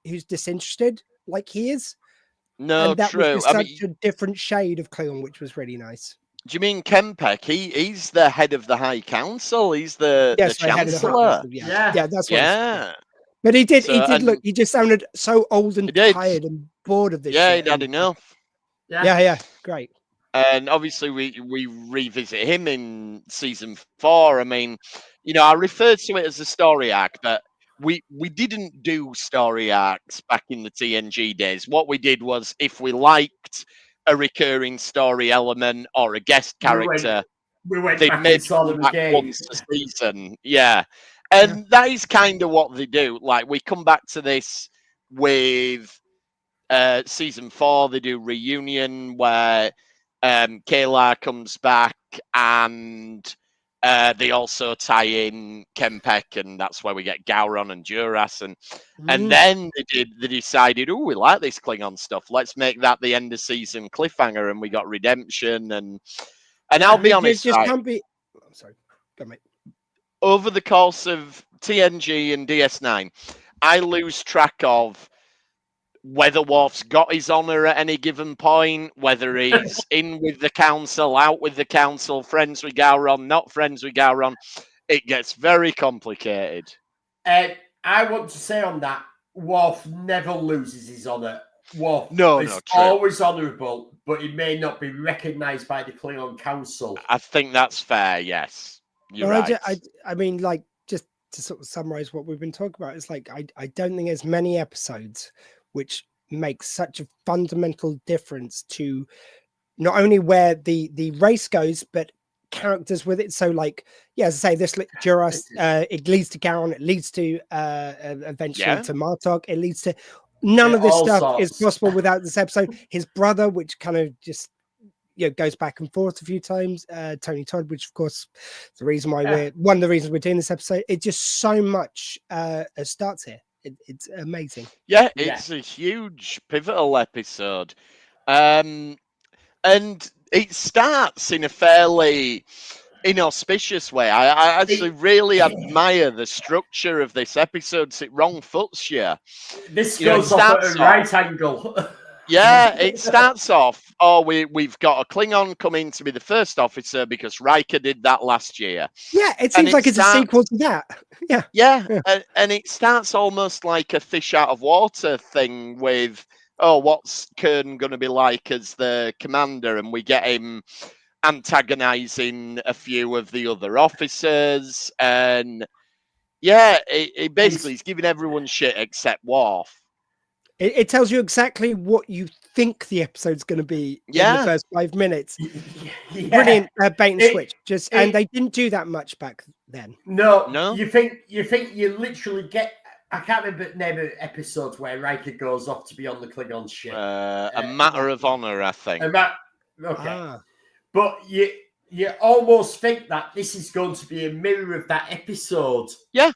who's disinterested like he is. No, and that true. was such a different shade of Klingon, which was really nice. Do you mean Kempek? He's the head of the High Council. He's the Chancellor. That's what. But he look. He just sounded so old and tired and bored of this. Yeah, shit. He'd had enough. Yeah, great. And obviously, we revisit him in season 4. I mean, I referred to it as a story arc, but we didn't do story arcs back in the TNG days. What we did was, if we liked a recurring story element or a guest character, they made them back once a season. Yeah. And that is kind of what they do. Like, we come back to this with season 4. They do Reunion, where Kayla comes back, and they also tie in Kempek, and that's where we get Gowron and Duras, and then they decided, we like this Klingon stuff. Let's make that the end of season cliffhanger, and we got redemption, and I'll be honest, can't be. I'm sorry, go mate. Over the course of TNG and DS9, I lose track of whether Worf's got his honour at any given point, whether he's in with the council, out with the council, friends with Gowron, not friends with Gowron. It gets very complicated. I want to say on that, Worf never loses his honour. Worf is always honourable, but he may not be recognised by the Klingon Council. I think that's fair, yes. You're right. I mean, like, just to sort of summarize what we've been talking about, it's like I don't think there's many episodes which make such a fundamental difference to not only where the race goes, but characters with it. So like, yeah, as I say, this Duras, it leads to Garon, it leads to eventually to Martok, it leads to none of this stuff is possible without this episode. His brother, which kind of just goes back and forth a few times, Tony Todd, which of course is the reason why we're one of the reasons we're doing this episode. It just so much starts here. It's amazing. Yeah, it's a huge pivotal episode. And it starts in a fairly inauspicious way. I actually really admire the structure of this episode. It wrong foots you. This goes off at a right angle. Yeah, it starts off, we've got a Klingon coming to be the first officer because Riker did that last year. Yeah, it seems like it's a sequel to that. Yeah. And it starts almost like a fish out of water thing with, what's Kern going to be like as the commander? And we get him antagonizing a few of the other officers. And it basically is giving everyone shit except Worf. It tells you exactly what you think the episode's going to be in the first 5 minutes. Brilliant bait and switch. And they didn't do that much back then. No. You think you literally get. I can't remember the name of episodes where Riker goes off to be on the Klingon ship. A Matter of Honor, I think. Okay. But you almost think that this is going to be a mirror of that episode. Yeah.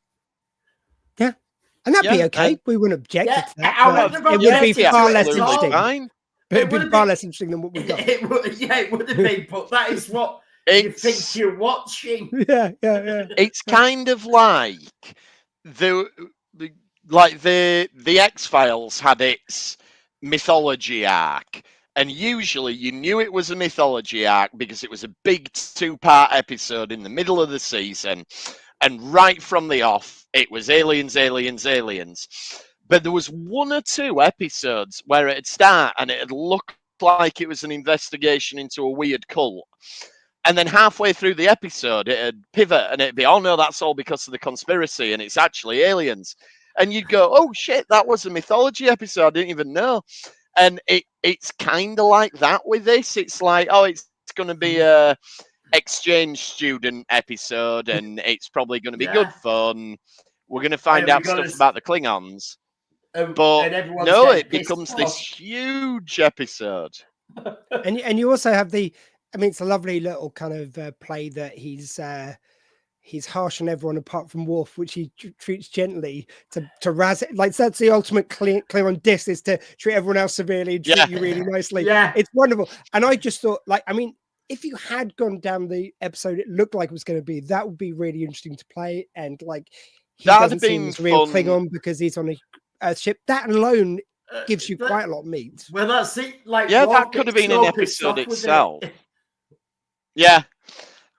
And that'd be okay. We wouldn't object to that. It would be far less interesting. It would be far less interesting than what we've got. It would have been, but that is what you think you're watching. Yeah. It's kind of like the X-Files had its mythology arc. And usually you knew it was a mythology arc because it was a big 2-part episode in the middle of the season. And right from the off, it was aliens. But there was 1 or 2 episodes where it'd start and it'd look like it was an investigation into a weird cult. And then halfway through the episode, it'd pivot and it'd be, oh no, that's all because of the conspiracy and it's actually aliens. And you'd go, oh shit, that was a mythology episode. I didn't even know. And it's kind of like that with this. It's like, it's going to be a exchange student episode and it's probably going to be good fun. We're going to find out stuff about the Klingons. But no, it becomes this huge episode. And you also have it's a lovely little kind of play that he's harsh on everyone apart from Worf, which he treats gently to razz it. Like that's the ultimate Klingon diss, is to treat everyone else severely and treat you really nicely. Yeah, it's wonderful. And I just thought, if you had gone down the episode, it looked like it was going to be, that would be really interesting to play. And he doesn't seem as real Klingon because he's on a ship. That alone gives you quite a lot of meat. Well, that's it. That could have been an episode itself. Yeah.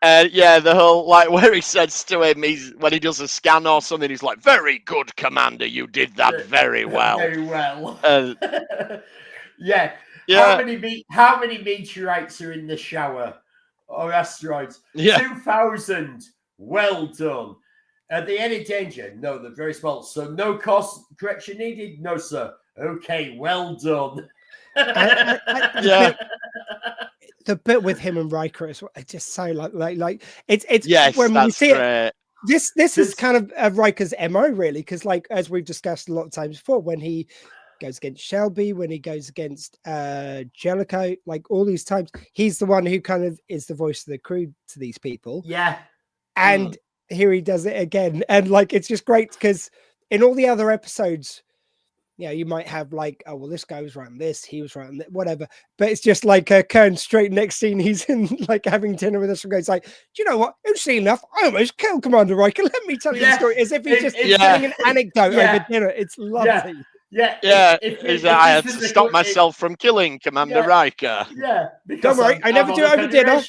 The whole, where he says to him, when he does a scan or something, he's like, very good, Commander, you did that very well. Very well. How many meteorites are in the shower or asteroids? 2,000. Well done. Are they any danger? No, they're very small. So no course correction needed? No, sir. Okay, well done. The bit with him and Riker is just so like it's yes, when we see great. It. This is kind of Riker's MO really, because as we've discussed a lot of times before, when he goes against Shelby, when he goes against Jellicoe, all these times, he's the one who kind of is the voice of the crew to these people. Yeah. And here he does it again. And it's just great because in all the other episodes, you might have this guy was right on this, he was right on that, whatever. But it's just Kern straight next scene, he's in having dinner with us and goes do you know what? Interesting enough, I almost killed Commander Riker. Let me tell you the story. As if he's just telling an anecdote over dinner. It's lovely. I had to stop myself from killing Commander Riker. Yeah. Don't worry, I never do it over dinner.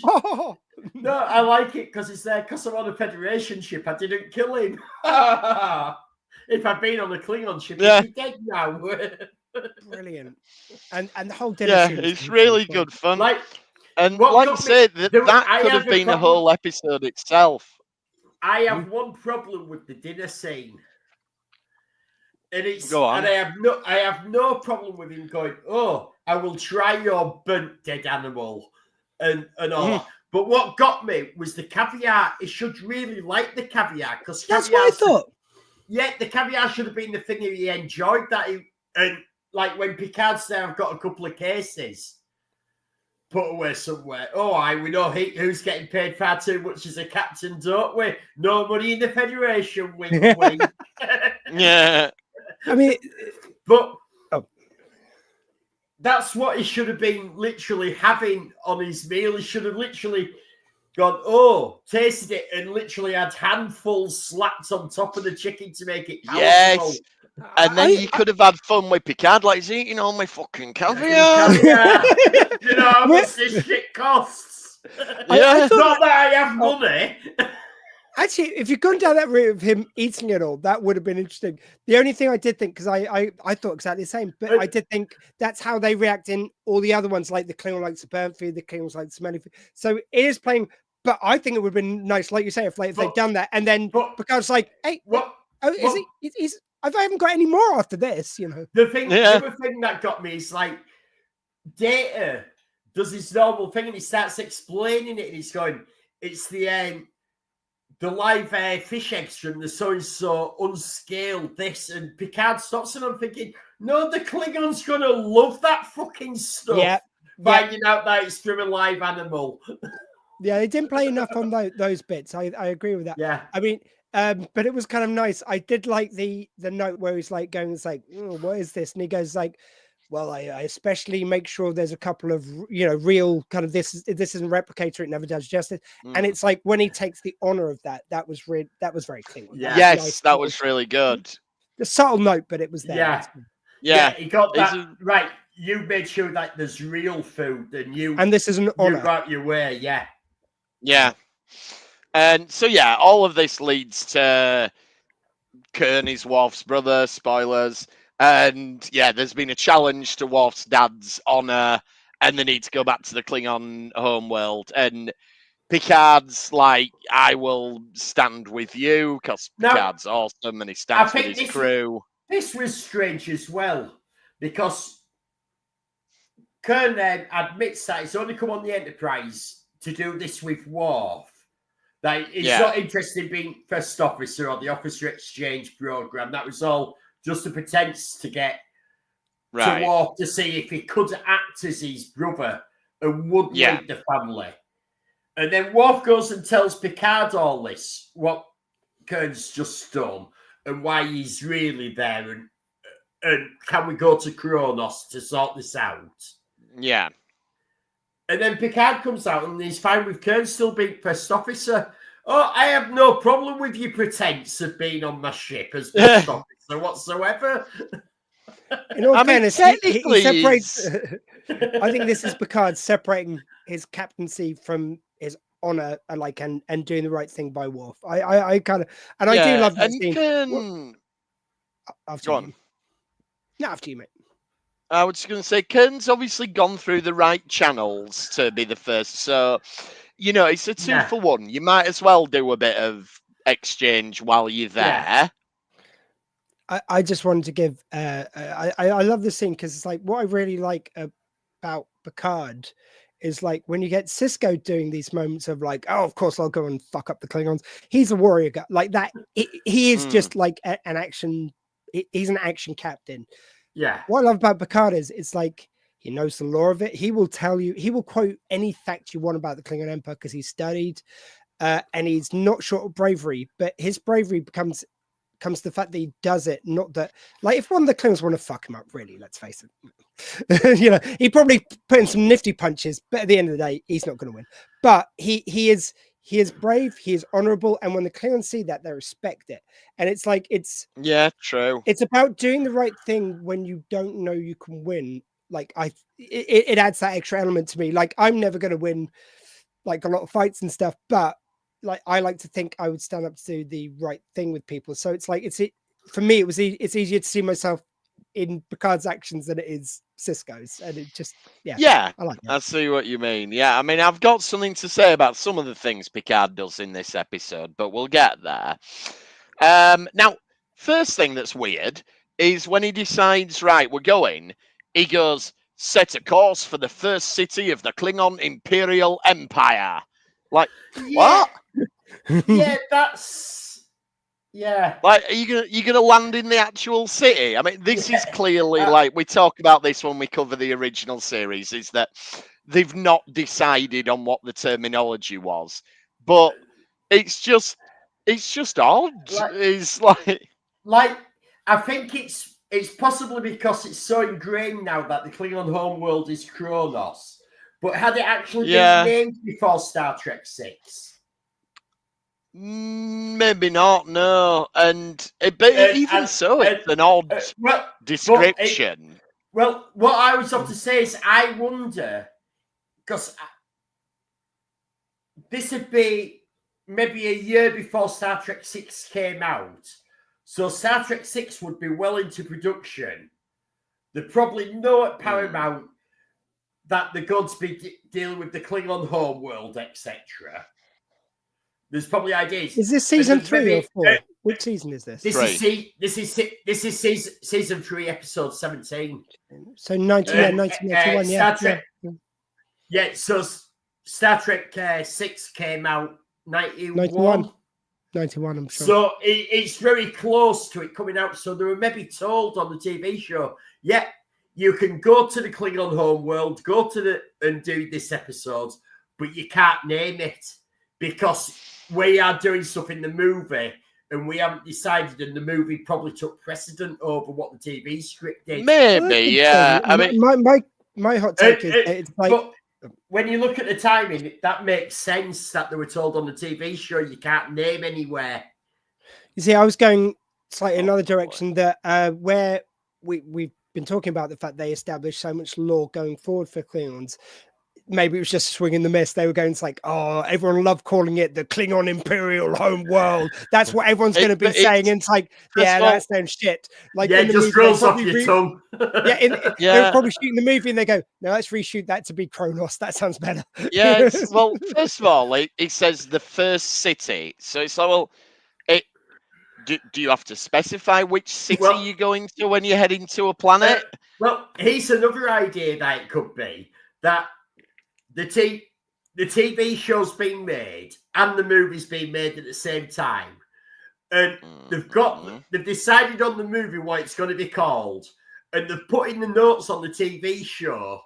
No, I like it because it's there because I'm on a Federation ship. I didn't kill him. If I'd been on the Klingon ship, he'd be dead now. Brilliant. And the whole dinner scene it's really good fun. And like I said, that could have been a whole episode itself. I have one problem with the dinner scene. And it's Go on. and I have no problem with him going, "Oh, I will try your burnt dead animal," and all that. But what got me was the caviar. He should really like the caviar because that's what I thought. Yeah, the caviar should have been the thing he enjoyed. And like when Picard's there, I've got a couple of cases put away somewhere. Oh, we know who's getting paid far too much as a captain, don't we? No money in the Federation, wink, wink. Yeah. I mean, but that's what he should have been literally having on his meal. He should have literally gone, tasted it, and literally had handfuls slapped on top of the chicken to make it palatable. Yes. And then you could have had fun with Picard, like he's eating all my fucking caviar. You know how much this shit costs. I thought not that I have money. Actually, if you'd gone down that route of him eating it all, that would have been interesting. The only thing I did think, because I thought exactly the same, but I did think that's how they react in all the other ones, like the Klingon likes the burnt food, the Klingons like the smelly food. So it is playing, but I think it would have been nice, like you say, if they'd done that, and then Picard's like, "Hey, I haven't got any more after this," you know. The other thing that got me is like Data does his normal thing and he starts explaining it, and he's going, "It's the live fish eggs from the so-and-so unscaled this," and Picard stops and I'm thinking, no, the Klingon's gonna love that fucking stuff. Finding out that it's from a live animal. Yeah, they didn't play enough on those bits. I agree with that. Yeah. I mean, but it was kind of nice. I did like the note where he's like going, it's like, what is this? And he goes like, well, I especially make sure there's a couple of, real kind of this isn't replicator. It never does justice. And it's like when he takes the honor of that was very clean. Yeah. Yes, that was really good. The subtle note, but it was there. Yeah. He got that right. You made sure that there's real food and this is an honor. You got your way. Yeah. Yeah. And so, all of this leads to Kearney's Worf's brother, spoilers. And there's been a challenge to Worf's dad's honor, and they need to go back to the Klingon homeworld. And Picard's like, I will stand with you because Picard's awesome, and he stands with his crew. This was strange as well, because Kern admits that he's only come on the Enterprise to do this with Worf. That he's not interested in being first officer or the officer exchange program. That was all just a pretense to get to Worf to see if he could act as his brother and would lead the family. And then Worf goes and tells Picard all this, what Kern's just done, and why he's really there, and can we go to Kronos to sort this out? Yeah. And then Picard comes out and he's fine with Kern still being first officer. Oh, I have no problem with your pretense of being on my ship as first officer whatsoever. In all fairness, he separates. I think this is Picard separating his captaincy from his honor, and doing the right thing by Worf. I kind of, and I do love that scene. After you. No, after you, mate. I was just going to say, Kern's obviously gone through the right channels to be the first. So, it's a 2-for-1. You might as well do a bit of exchange while you're there. I just wanted to give, I love this scene because it's like what I really like about Picard is like when you get Cisco doing these moments of like, oh, of course I'll go and fuck up the Klingons. He's a warrior guy like that. He is just like an action. He's an action captain. Yeah. What I love about Picard is it's like he knows the lore of it. He will tell you, he will quote any fact you want about the Klingon Empire because he's studied, and he's not short of bravery, but his bravery comes to the fact that he does it, not that, like, if one of the Klingons want to fuck him up, really, let's face it, he probably put in some nifty punches, but at the end of the day, he's not going to win. But he is brave, he is honorable, and when the Klingons see that, they respect it. And it's like true. It's about doing the right thing when you don't know you can win. Like it adds that extra element to me. Like I'm never going to win like a lot of fights and stuff, but like I like to think I would stand up to do the right thing with people. So it's like for me, it's easier to see myself in Picard's actions than it is Cisco's, and it just Yeah, I like that. I see what you mean. Yeah, I mean, I've got something to say about some of the things Picard does in this episode, but we'll get there. Now, first thing that's weird is when he decides, right, we're going, he goes, set a course for the first city of the Klingon Imperial Empire. Like, what? Yeah, that's Like, are you gonna land in the actual city? I mean, this is clearly like we talk about this when we cover the original series, is that they've not decided on what the terminology was, but it's just odd. It's like I think it's possibly because it's so ingrained now that the Klingon homeworld is Kronos. But had it actually been named before Star Trek 6? Maybe not, no. So, it's an odd description. What I was about to say is, I wonder, because this would be maybe a year before Star Trek 6 came out. So Star Trek 6 would be well into production. They probably know at Paramount that they're going to be dealing with the Klingon homeworld, etc. There's probably ideas. Is this season 3 or 4? Which season is this? This is season 3, episode 17. So 1991, Star Trek. Yeah, so Star Trek 6 came out 91. 91, I'm sure. So it's very close to it coming out. So they were maybe told on the TV show, you can go to the Klingon homeworld, and do this episode, but you can't name it because we are doing stuff in the movie and we haven't decided, and the movie probably took precedent over what the TV script did. Maybe, yeah. I mean, my hot take is it's like. But when you look at the timing, that makes sense that they were told on the TV show you can't name anywhere. You see, I was going slightly another direction that where we've been talking about the fact they established so much lore going forward for Klingons. Maybe it was just a swing in the miss. They were going to like, oh, everyone loved calling it the Klingon Imperial Home World. That's what everyone's going to be saying. And it's like, that's them shit. Like, it just rolls off your tongue. They're probably shooting the movie and they go, no, let's reshoot that to be Kronos. That sounds better. Yeah. Well, first of all, it says the first city. So it's like, well, do you have to specify which city you're going to when you're heading to a planet? Well, here's another idea that it could be that the TV show's being made and the movie's being made at the same time, and they've decided on the movie what it's going to be called, and they've put in the notes on the TV show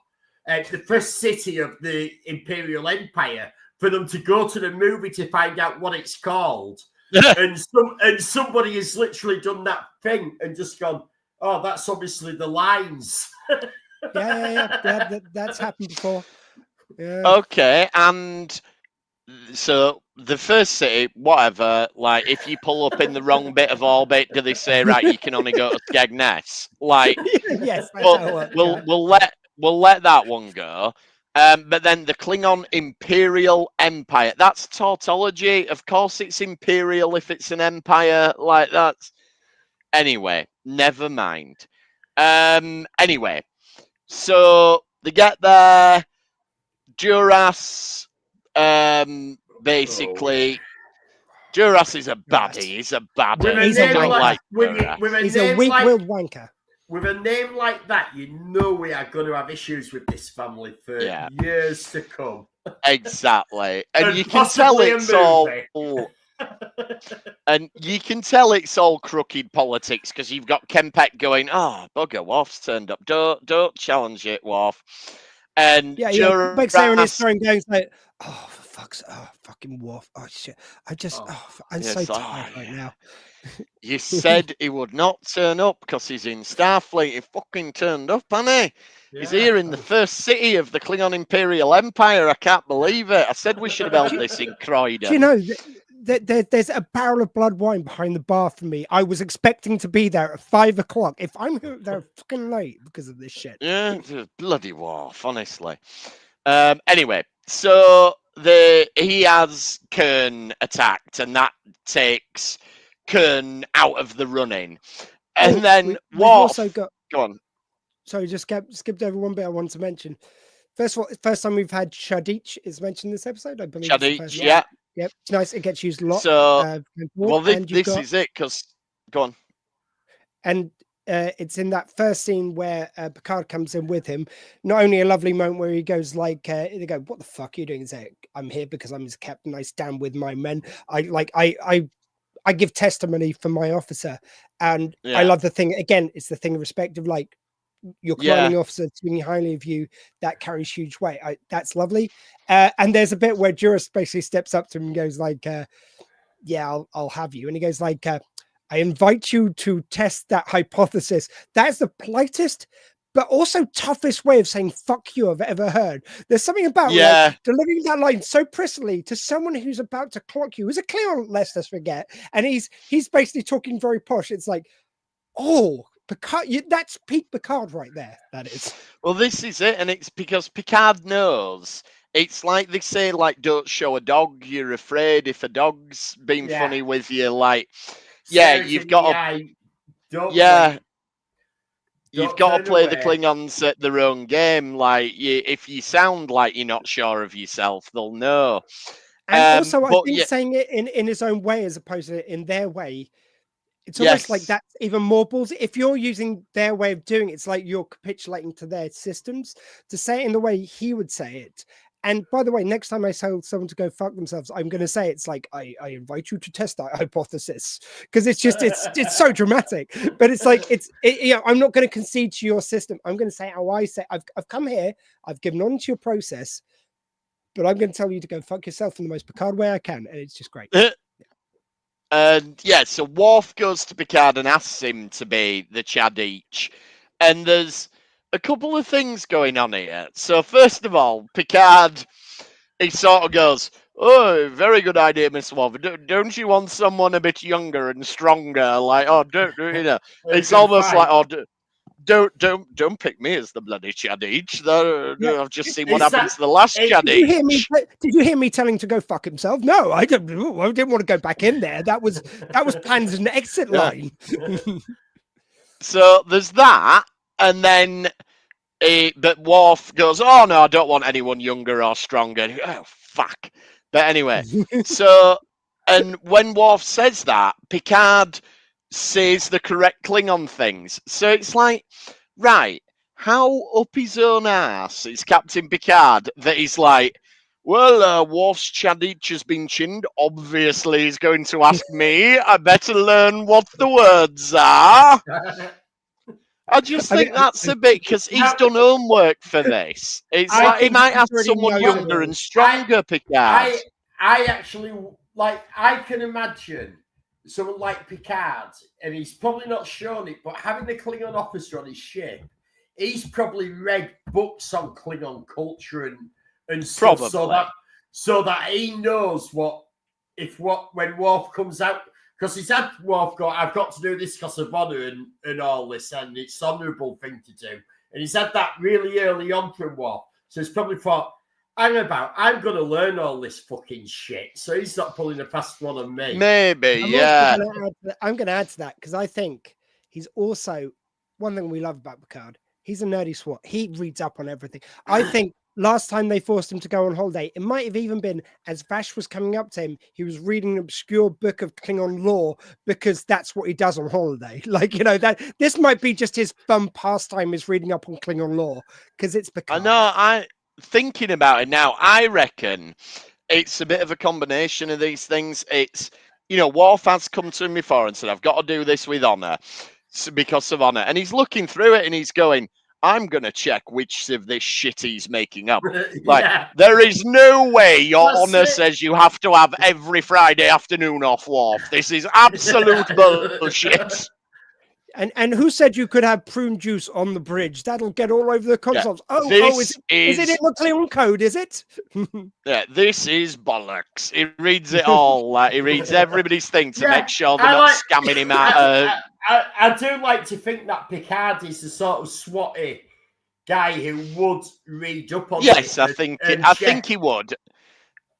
the first city of the Imperial Empire for them to go to the movie to find out what it's called. and somebody has literally done that thing and just gone, oh, that's obviously the lines. That's happened before. Yeah. Okay, and so the first city, whatever, like if you pull up in the wrong bit of orbit, do they say, right, you can only go to Skegness? Like, yes, we'll let that one go. But then the Klingon Imperial Empire, that's tautology. Of course it's Imperial if it's an empire. Like that's... Anyway, never mind. Anyway, so they get there. Duras, basically... Duras is a baddie. He's a baddie. He's a weak-willed wanker. With a name like that, you know we are going to have issues with this family for years to come. Exactly. And you can tell it's all... and you can tell it's all crooked politics because you've got Kempek going, oh, bugger, Worf's turned up. Don't challenge it, Worf. And Kempek's there in his throne going like, oh, for fuck's sake, fucking Worf. Oh, shit. I'm so tired right now. You said he would not turn up because he's in Starfleet. He fucking turned up, hasn't he? Yeah. He's here in the first city of the Klingon Imperial Empire. I can't believe it. I said we should have held this in Croydon. Do you know, there's a barrel of blood wine behind the bar for me. I was expecting to be there at 5 o'clock. If I'm there fucking late because of this shit. Yeah, it's a bloody Worf, honestly. Anyway, so he has Kern attacked, and that takes Kern out of the running. And then we've also got Go on. Sorry, just skipped over one bit I wanted to mention. First of all, first time we've had Chadich is mentioned in this episode. I believe it's the Chadich, first yeah. Yep, it's nice. It gets used a lot. So, well, and this is it, because... Go on. And it's in that first scene where Picard comes in with him. Not only a lovely moment where he goes like, they go, "What the fuck are you doing?" He's like, "I'm here because I'm his captain. I stand with my men. I give testimony for my officer." And I love the thing again. It's the thing of respect of like your commanding officer speaking highly of you. That carries huge weight. That's lovely. And there's a bit where Juris basically steps up to him and goes like, "Yeah, I'll have you." And he goes like, "I invite you to test that hypothesis." That's the politest, but also toughest way of saying "fuck you" I've ever heard. There's something about like delivering that line so precisely to someone who's about to clock you, who's a Cleon, let's forget, and he's basically talking very posh. It's like, oh, Picard, that's peak Picard right there. That is. Well, this is it, and it's because Picard knows. It's like they say, like, don't show a dog you're afraid. If a dog's being funny with you, like, you've got to, you've got to play the Klingons at their own game. Like, if you sound like you're not sure of yourself, they'll know. And also, I think saying it in his own way as opposed to in their way, it's almost like that's even more ballsy. If you're using their way of doing it, it's like you're capitulating to their systems. To say it in the way he would say it. And by the way, next time I tell someone to go fuck themselves, I'm going to say it's like, I invite you to test that hypothesis, because it's just it's so dramatic. But it's like I'm not going to concede to your system. I'm going to say how I say. I've come here. I've given on to your process, but I'm going to tell you to go fuck yourself in the most Picard way I can, and it's just great. And so Worf goes to Picard and asks him to be the Chadich, and there's a couple of things going on here. So first of all, Picard, he sort of goes, "Oh, very good idea, Miss Worf. Don't you want someone a bit younger and stronger? Like, oh, don't you know?" It's almost like, "Oh, don't pick me as the bloody Chadich. I've just seen what happened to the last Chadich." Did you hear me telling to go fuck himself? No, I didn't want to go back in there. That was planned as an exit line. So there's that, and then but Worf goes, "Oh no, I don't want anyone younger or stronger." Oh fuck! But anyway, so and when Worf says that, Picard says the correct Klingon things. So it's like, right, how up his own ass is Captain Picard that he's like, well, Worf's Chadich has been chinned. Obviously, he's going to ask me. I better learn what the words are. I just think that's a bit, because he's done homework for this. It's like he might have someone younger and stronger, Picard. I actually, like, I can imagine someone like Picard, and he's probably not shown it, but having the Klingon officer on his ship, he's probably read books on Klingon culture and stuff, so that he knows when Worf comes out, because he's had Worf go, "I've got to do this because of honor and all this, and it's an honourable thing to do," and he's had that really early on from Worf, so he's probably thought, I'm going to learn all this fucking shit, so he's not pulling a fast one on me. Maybe, I'm going to add to that, because I think he's also, one thing we love about Picard, he's a nerdy swot. He reads up on everything. I think last time they forced him to go on holiday, it might have even been as Vash was coming up to him, he was reading an obscure book of Klingon lore, because that's what he does on holiday. Like, that this might be just his fun pastime, is reading up on Klingon lore, because it's Picard. I know, thinking about it now, I reckon it's a bit of a combination of these things. It's, Worf has come to him before and said, "I've got to do this with honor, because of honor." And he's looking through it and he's going, "I'm going to check which of this shit he's making up." Like, there is no way your honor says you have to have every Friday afternoon off, Worf. This is absolute bullshit. And who said you could have prune juice on the bridge? That'll get all over the consoles. Is it in the Klingon code? Is it? This is bollocks. He reads it all. Like, he reads everybody's thing to make sure they're not scamming him out. I do like to think that Picard is the sort of swotty guy who would read up on. Yes, I think he would.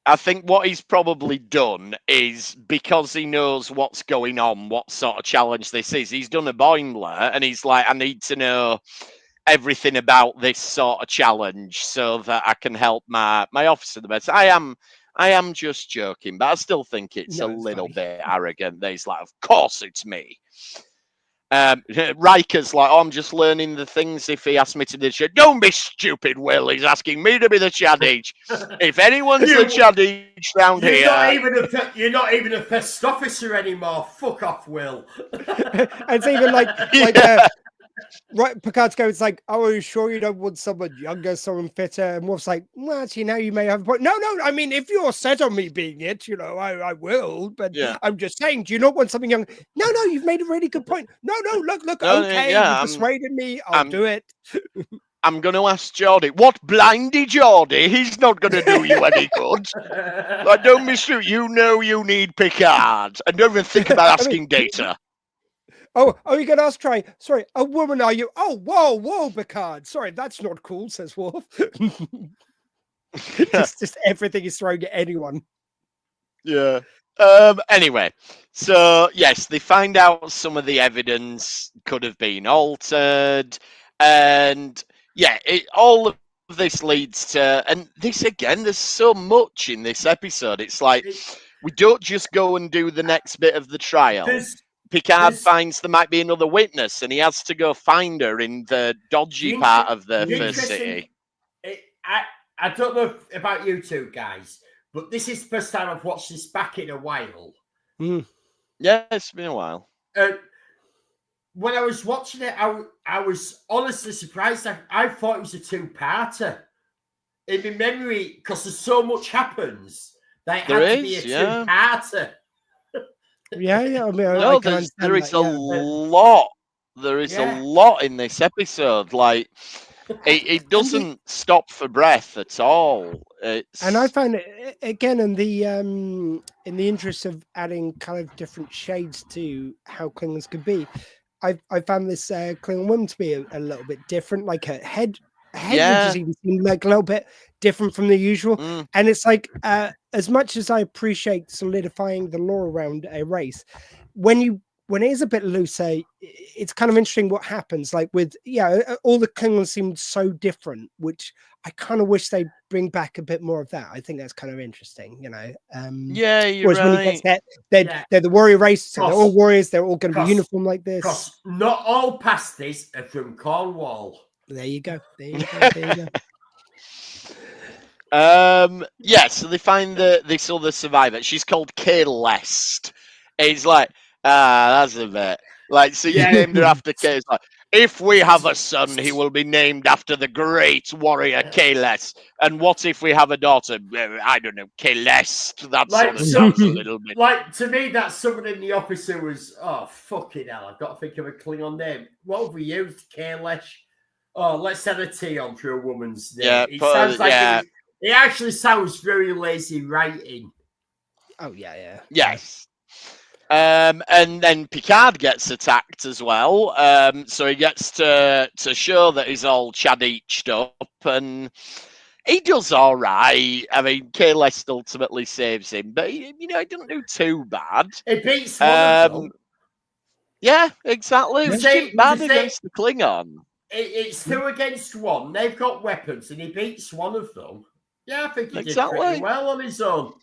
I think what he's probably done is, because he knows what's going on, what sort of challenge this is, he's done a Boimler, and he's like, I need to know everything about this sort of challenge so that I can help my officer the best. I am just joking, but I still think it's a little bit arrogant that he's like, of course it's me. Riker's like, oh, I'm just learning the things if he asks me to do shit. Don't be stupid, Will. He's asking me to be the Chadich. If anyone's the Chadich round here... You're not even a first officer anymore. Fuck off, Will. It's even like right, Picard's going, it's like, oh, are you sure you don't want someone younger, someone fitter? And Worf's like, well, actually, now you may have a point. No, I mean, if you're set on me being it, I will. But I'm just saying, do you not want something young? No, you've made a really good point. No, look, okay, you persuaded me. I'll do it. I'm going to ask Geordie. What blindy Geordie? He's not going to do you any good. Like, don't mislead. You know you need Picard. And don't even think about asking Data. Oh, you can ask Try. Sorry, a woman are you? Oh, whoa, Picard. Sorry, that's not cool, says Worf. just everything is thrown at anyone. Yeah. Anyway, so yes, they find out some of the evidence could have been altered, and all of this leads to, and this again, there's so much in this episode. It's like we don't just go and do the next bit of the trial. Picard finds there might be another witness, and he has to go find her in the dodgy part of the first city. I don't know about you two guys, but this is the first time I've watched this back in a while. Yeah, it's been a while. When I was watching it, I was honestly surprised. I thought it was a two-parter. In my memory, because there's so much happens, that it had to be a two-parter. Yeah. I mean, there is a lot. There is a lot in this episode. Like, it doesn't stop for breath at all. And I found it again in the interest of adding kind of different shades to how Klingons could be. I found this Klingon woman to be a little bit different, like her head just even seemed like a little bit different from the usual. And it's like, as much as I appreciate solidifying the lore around a race, when it is a bit looser, it's kind of interesting what happens. Like with all the Klingons seemed so different, which I kind of wish they'd bring back a bit more of that. I think that's kind of interesting, you're whereas right. When he gets there, they're the warrior race, so they're all warriors. They're all going to be uniform like this. Because not all pasties are from Cornwall. There you go. So they find this other survivor. She's called Kaylest. It's like, that's a bit like, so you named her after Kay. It's like, if we have a son, he will be named after the great warrior Kaylest. And what if we have a daughter? I don't know, Kaylest. That sort of sounds a little bit. Like, to me, that's someone in the office who was, oh, fucking hell, I've got to think of a Klingon name. What have we used? Kaylest? Oh, let's add a T on for a woman's name. Yeah, it sounds like it actually sounds very lazy writing. Oh, yeah. Yes. And then Picard gets attacked as well. So he gets to show that he's all Chadiched up, and he does all right. I mean, Kaylest ultimately saves him, but he doesn't do too bad. He beats one of them. Yeah, exactly. It was bad against the Klingon. It's 2 against 1. They've got weapons, and he beats one of them. Yeah, I think he did pretty well on his own.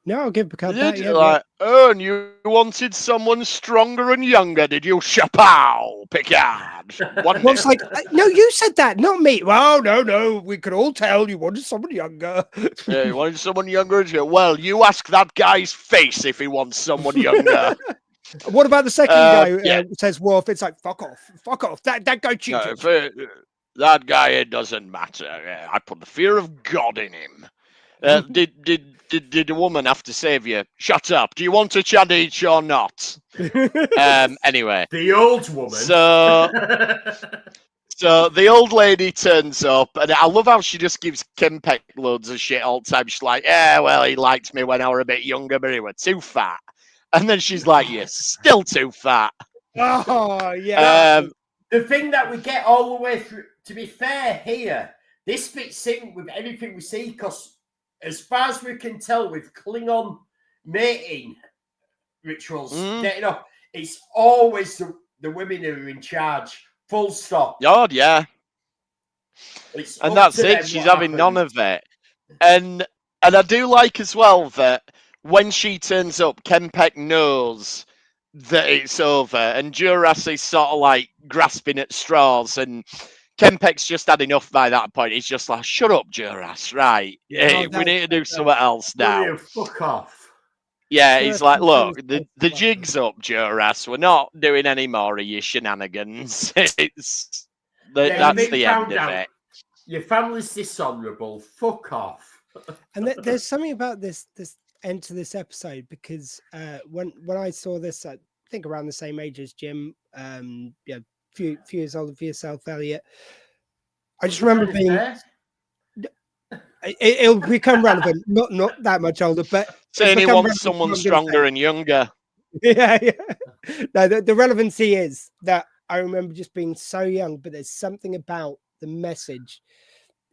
No, I'll give Picard that. And you wanted someone stronger and younger, did you? Chapow, Picard. One's like, no, you said that, not me. Well, no, we could all tell you wanted someone younger. Yeah, you wanted someone younger. Well, you ask that guy's face if he wants someone younger. What about the second guy who says Worf? It's like, fuck off. That guy cheated. No, that guy, it doesn't matter. I put the fear of God in him. Did a woman have to save you? Shut up. Do you want a Chadich or not? Anyway. The old woman. So the old lady turns up, and I love how she just gives Kempek loads of shit all the time. She's like, yeah, well, he liked me when I were a bit younger, but he was too fat. And then she's like, you're still too fat. Oh, yeah. The thing that we get all the way through, to be fair here, this fits in with everything we see, because as far as we can tell with Klingon mating rituals, dating off, it's always the women who are in charge. Full stop. God, yeah. And that's it. She's having none of it. And I do like as well that when she turns up, Kempek knows that it's over, and Duras is sort of like grasping at straws, and Kempek's just had enough by that point. He's just like, "Shut up, Duras! Right, we need to do something else now." Fuck off. Yeah, he's like, "Look, the jig's up, Duras. We're not doing any more of your shenanigans. That's the end of it. Your family's dishonourable. Fuck off." And there's something about this end to this episode, because when I saw this, I think around the same age as Jim, few years older for yourself, Elliot. I just remember being. It'll become relevant, not that much older, but saying he wants someone stronger and younger. Yeah. No, the relevancy is that I remember just being so young, but there's something about the message.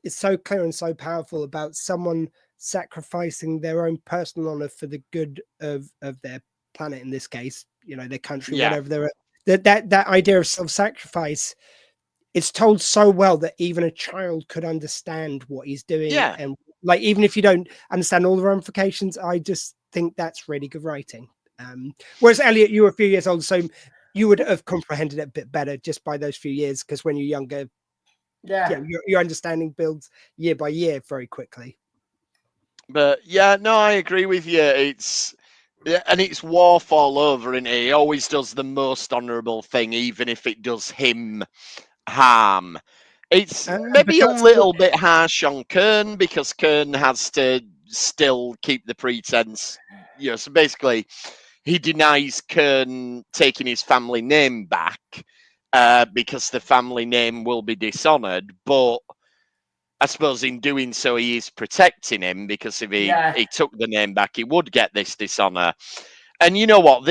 It's so clear and so powerful about someone sacrificing their own personal honor for the good of their planet, in this case, their country, whatever they're at. That idea of self-sacrifice, it's told so well that even a child could understand what he's doing. Yeah. And like, even if you don't understand all the ramifications, I just think that's really good writing. Whereas Elliot, you were a few years old, so you would have comprehended it a bit better just by those few years, because when you're younger, your understanding builds year by year very quickly. But yeah, no, I agree with you. It's Worf all over, and he always does the most honourable thing, even if it does him harm. It's maybe a little bit harsh on Kern, because Kern has to still keep the pretense. So basically, he denies Kern taking his family name back because the family name will be dishonoured. But I suppose in doing so, he is protecting him, because if he took the name back, he would get this dishonour. And you know what?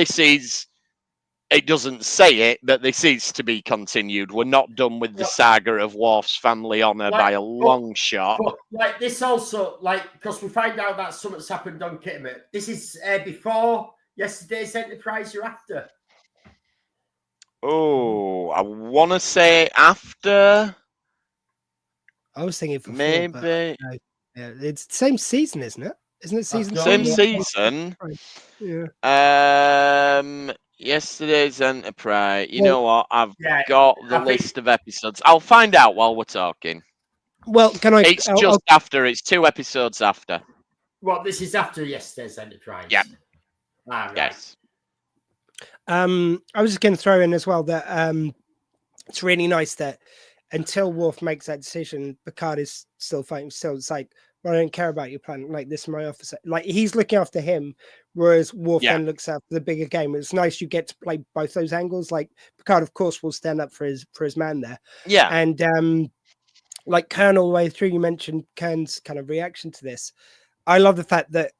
It doesn't say it, but this is to be continued. We're not done with the saga of Worf's family honour by a long shot. But this also, because we find out that something's happened on Kittimer. This is before yesterday's Enterprise or after? Oh, I want to say after. I was thinking before, maybe. But, it's the same season, isn't it? Isn't it season? Same season. Yeah. Yesterday's Enterprise. You know what? I've got the list of episodes. I'll find out while we're talking. Well, can I? It's just after. It's 2 episodes after. Well, this is after yesterday's Enterprise. Yeah. Right. Yes. I was just going to throw in as well that it's really nice that until Worf makes that decision, Picard is still fighting. Still, it's like, well, I don't care about your planet. Like, this is my officer. Like, he's looking after him, whereas Worf then looks after the bigger game. It's nice you get to play both those angles. Like, Picard, of course, will stand up for his man there. Yeah. And like Kern all the way through, you mentioned Kern's kind of reaction to this. I love the fact that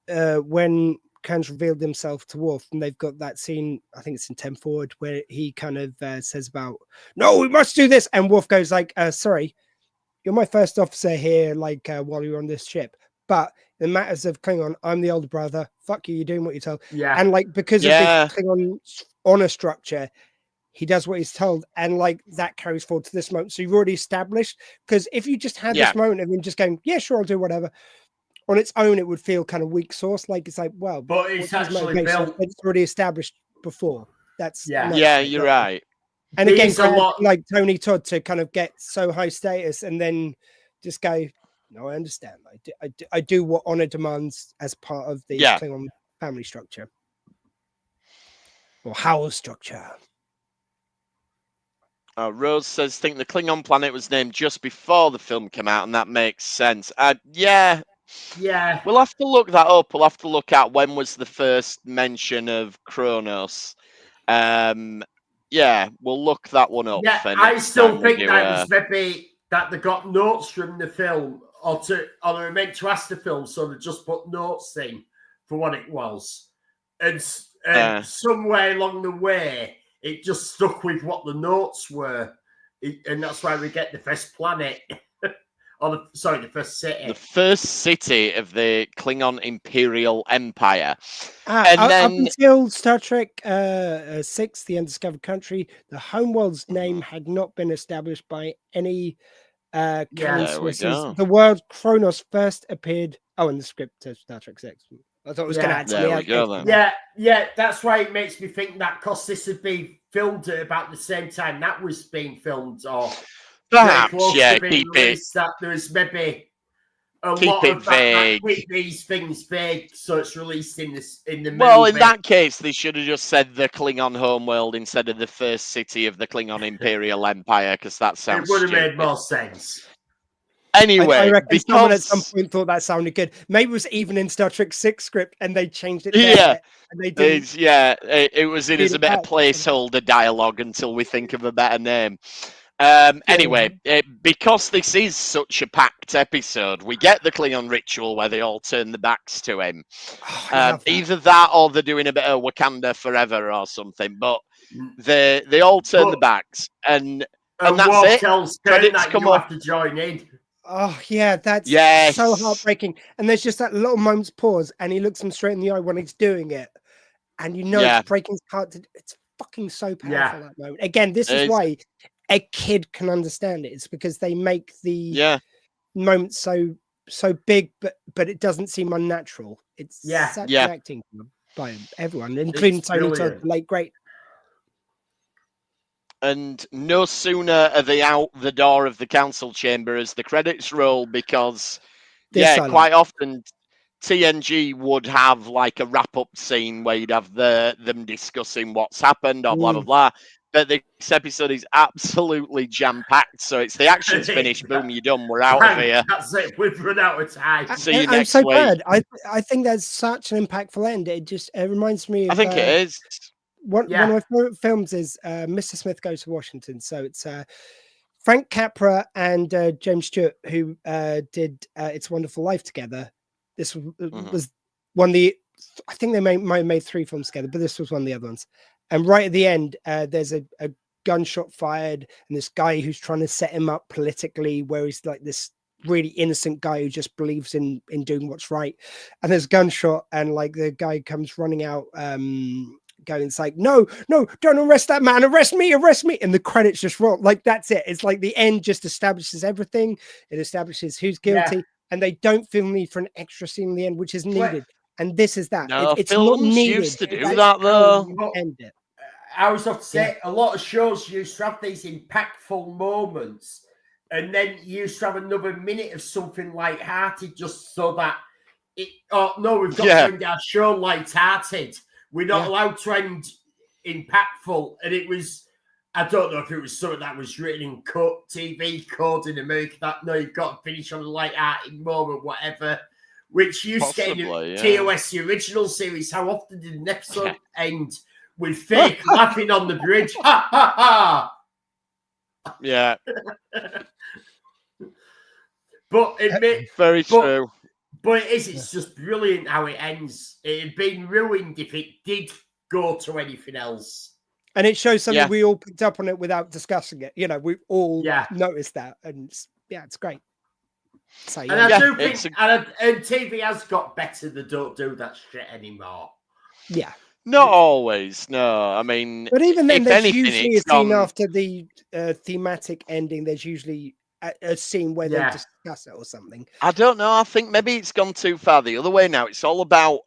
when Kern's revealed himself to Worf, and they've got that scene, I think it's in 10 Forward, where he kind of says about, no, we must do this. And Worf goes like, sorry, you're my first officer here, like while you're on this ship. But in matters of Klingon, I'm the older brother. Fuck you, you're doing what you're told. Yeah. And like, because of this Klingon honor structure, he does what he's told. And like, that carries forward to this moment. So you've already established, because if you just had this moment of him just going, yeah, sure, I'll do whatever. On its own, it would feel kind of weak sauce. Like, it's like, well, but it's actually built. It's already established before. That's you're right. And again, like Tony Todd to kind of get so high status and then just go, no, I understand. I do what honor demands as part of the Klingon family structure or Howl structure. Rose says, think the Klingon planet was named just before the film came out, and that makes sense. Yeah. We'll have to look that up. We'll have to look at when was the first mention of Kronos. We'll look that one up. Yeah, I still think that was maybe that they got notes from the film, or they were meant to ask the film, so they just put notes in for what it was. And somewhere along the way, it just stuck with what the notes were. And that's why we get the first planet. The first city. The first city of the Klingon Imperial Empire. Up until Star Trek 6, The Undiscovered Country, the homeworld's name had not been established by any canon sources. The word Kronos first appeared in the script of Star Trek 6. I thought it was going to add to the Yeah, that's why it makes me think that because this would be filmed at about the same time that was being filmed, or perhaps, close yeah, to being released, that there's maybe a keep lot it of that vague. keep these things vague, so it's released in the Well, movie. in that case, they should have just said the Klingon homeworld instead of the first city of the Klingon Imperial Empire, because that sounds it would have stupid. made more sense. Anyway, I reckon because someone at some point thought that sounded good. Maybe it was even in Star Trek 6 script and they changed it there. Yeah, and they didn't. It was in as a bit of placeholder dialogue until we think of a better name. Anyway, because this is such a packed episode, we get the Klingon ritual where they all turn their backs to him. Either that or they're doing a bit of Wakanda Forever or something, but they all turn the backs, and that's it. Tells Credits that come you up. have to join in. Oh, yeah, that's so heartbreaking. And there's just that little moment's pause, and he looks him straight in the eye when he's doing it. And it's breaking his heart. It's fucking so powerful, that moment. Again, this is why a kid can understand it. It's because they make the moment so big, but it doesn't seem unnatural. It's such an acting by everyone, including Tony Todd, the late great. And no sooner are they out the door of the council chamber as the credits roll, because quite often TNG would have like a wrap-up scene where you'd have them discussing what's happened or blah blah blah. But this episode is absolutely jam-packed, so it's the action's finished, boom, you're done, we're out of here. That's it, we've run out of time. See you next I'm so week. glad. I think that's such an impactful end. It reminds me of, I think it is. One of my favorite films is Mr. Smith Goes to Washington. So it's Frank Capra and James Stewart, who did It's a Wonderful Life together. This was one of the, I think they might have made 3 films together, but this was one of the other ones. And right at the end, there's a gunshot fired, and this guy who's trying to set him up politically, where he's like this really innocent guy who just believes in doing what's right. And there's a gunshot, and like the guy comes running out, going, it's like, no, don't arrest that man, arrest me. And the credits just roll. Like, that's it. It's like the end just establishes everything. It establishes who's guilty, and they don't feel the need for an extra scene in the end, which is needed. And this is that. No, it's not needed. Used to do that though. End it. I was have to say, a lot of shows used to have these impactful moments, and then you used to have another minute of something light-hearted, just so that we've got to end our show light-hearted. We're not allowed to end impactful. And it was, I don't know if it was something that was written in TV code in America, that no, you've got to finish on a light-hearted moment, whatever. Which used to get in TOS, the original series. How often did an episode end with fake laughing on the bridge? Ha ha ha! Yeah. But it very true. But it's just brilliant how it ends. It had been ruined if it did go to anything else. And it shows something we all picked up on it without discussing it. You know, we all noticed that, and it's great. So, and I do think, and TV has got better. They don't do that shit anymore. Yeah. Not always, no. I mean, but even then, there's anything, usually a scene after the thematic ending. There's usually a scene where they discuss it or something. I don't know. I think maybe it's gone too far the other way now. It's all about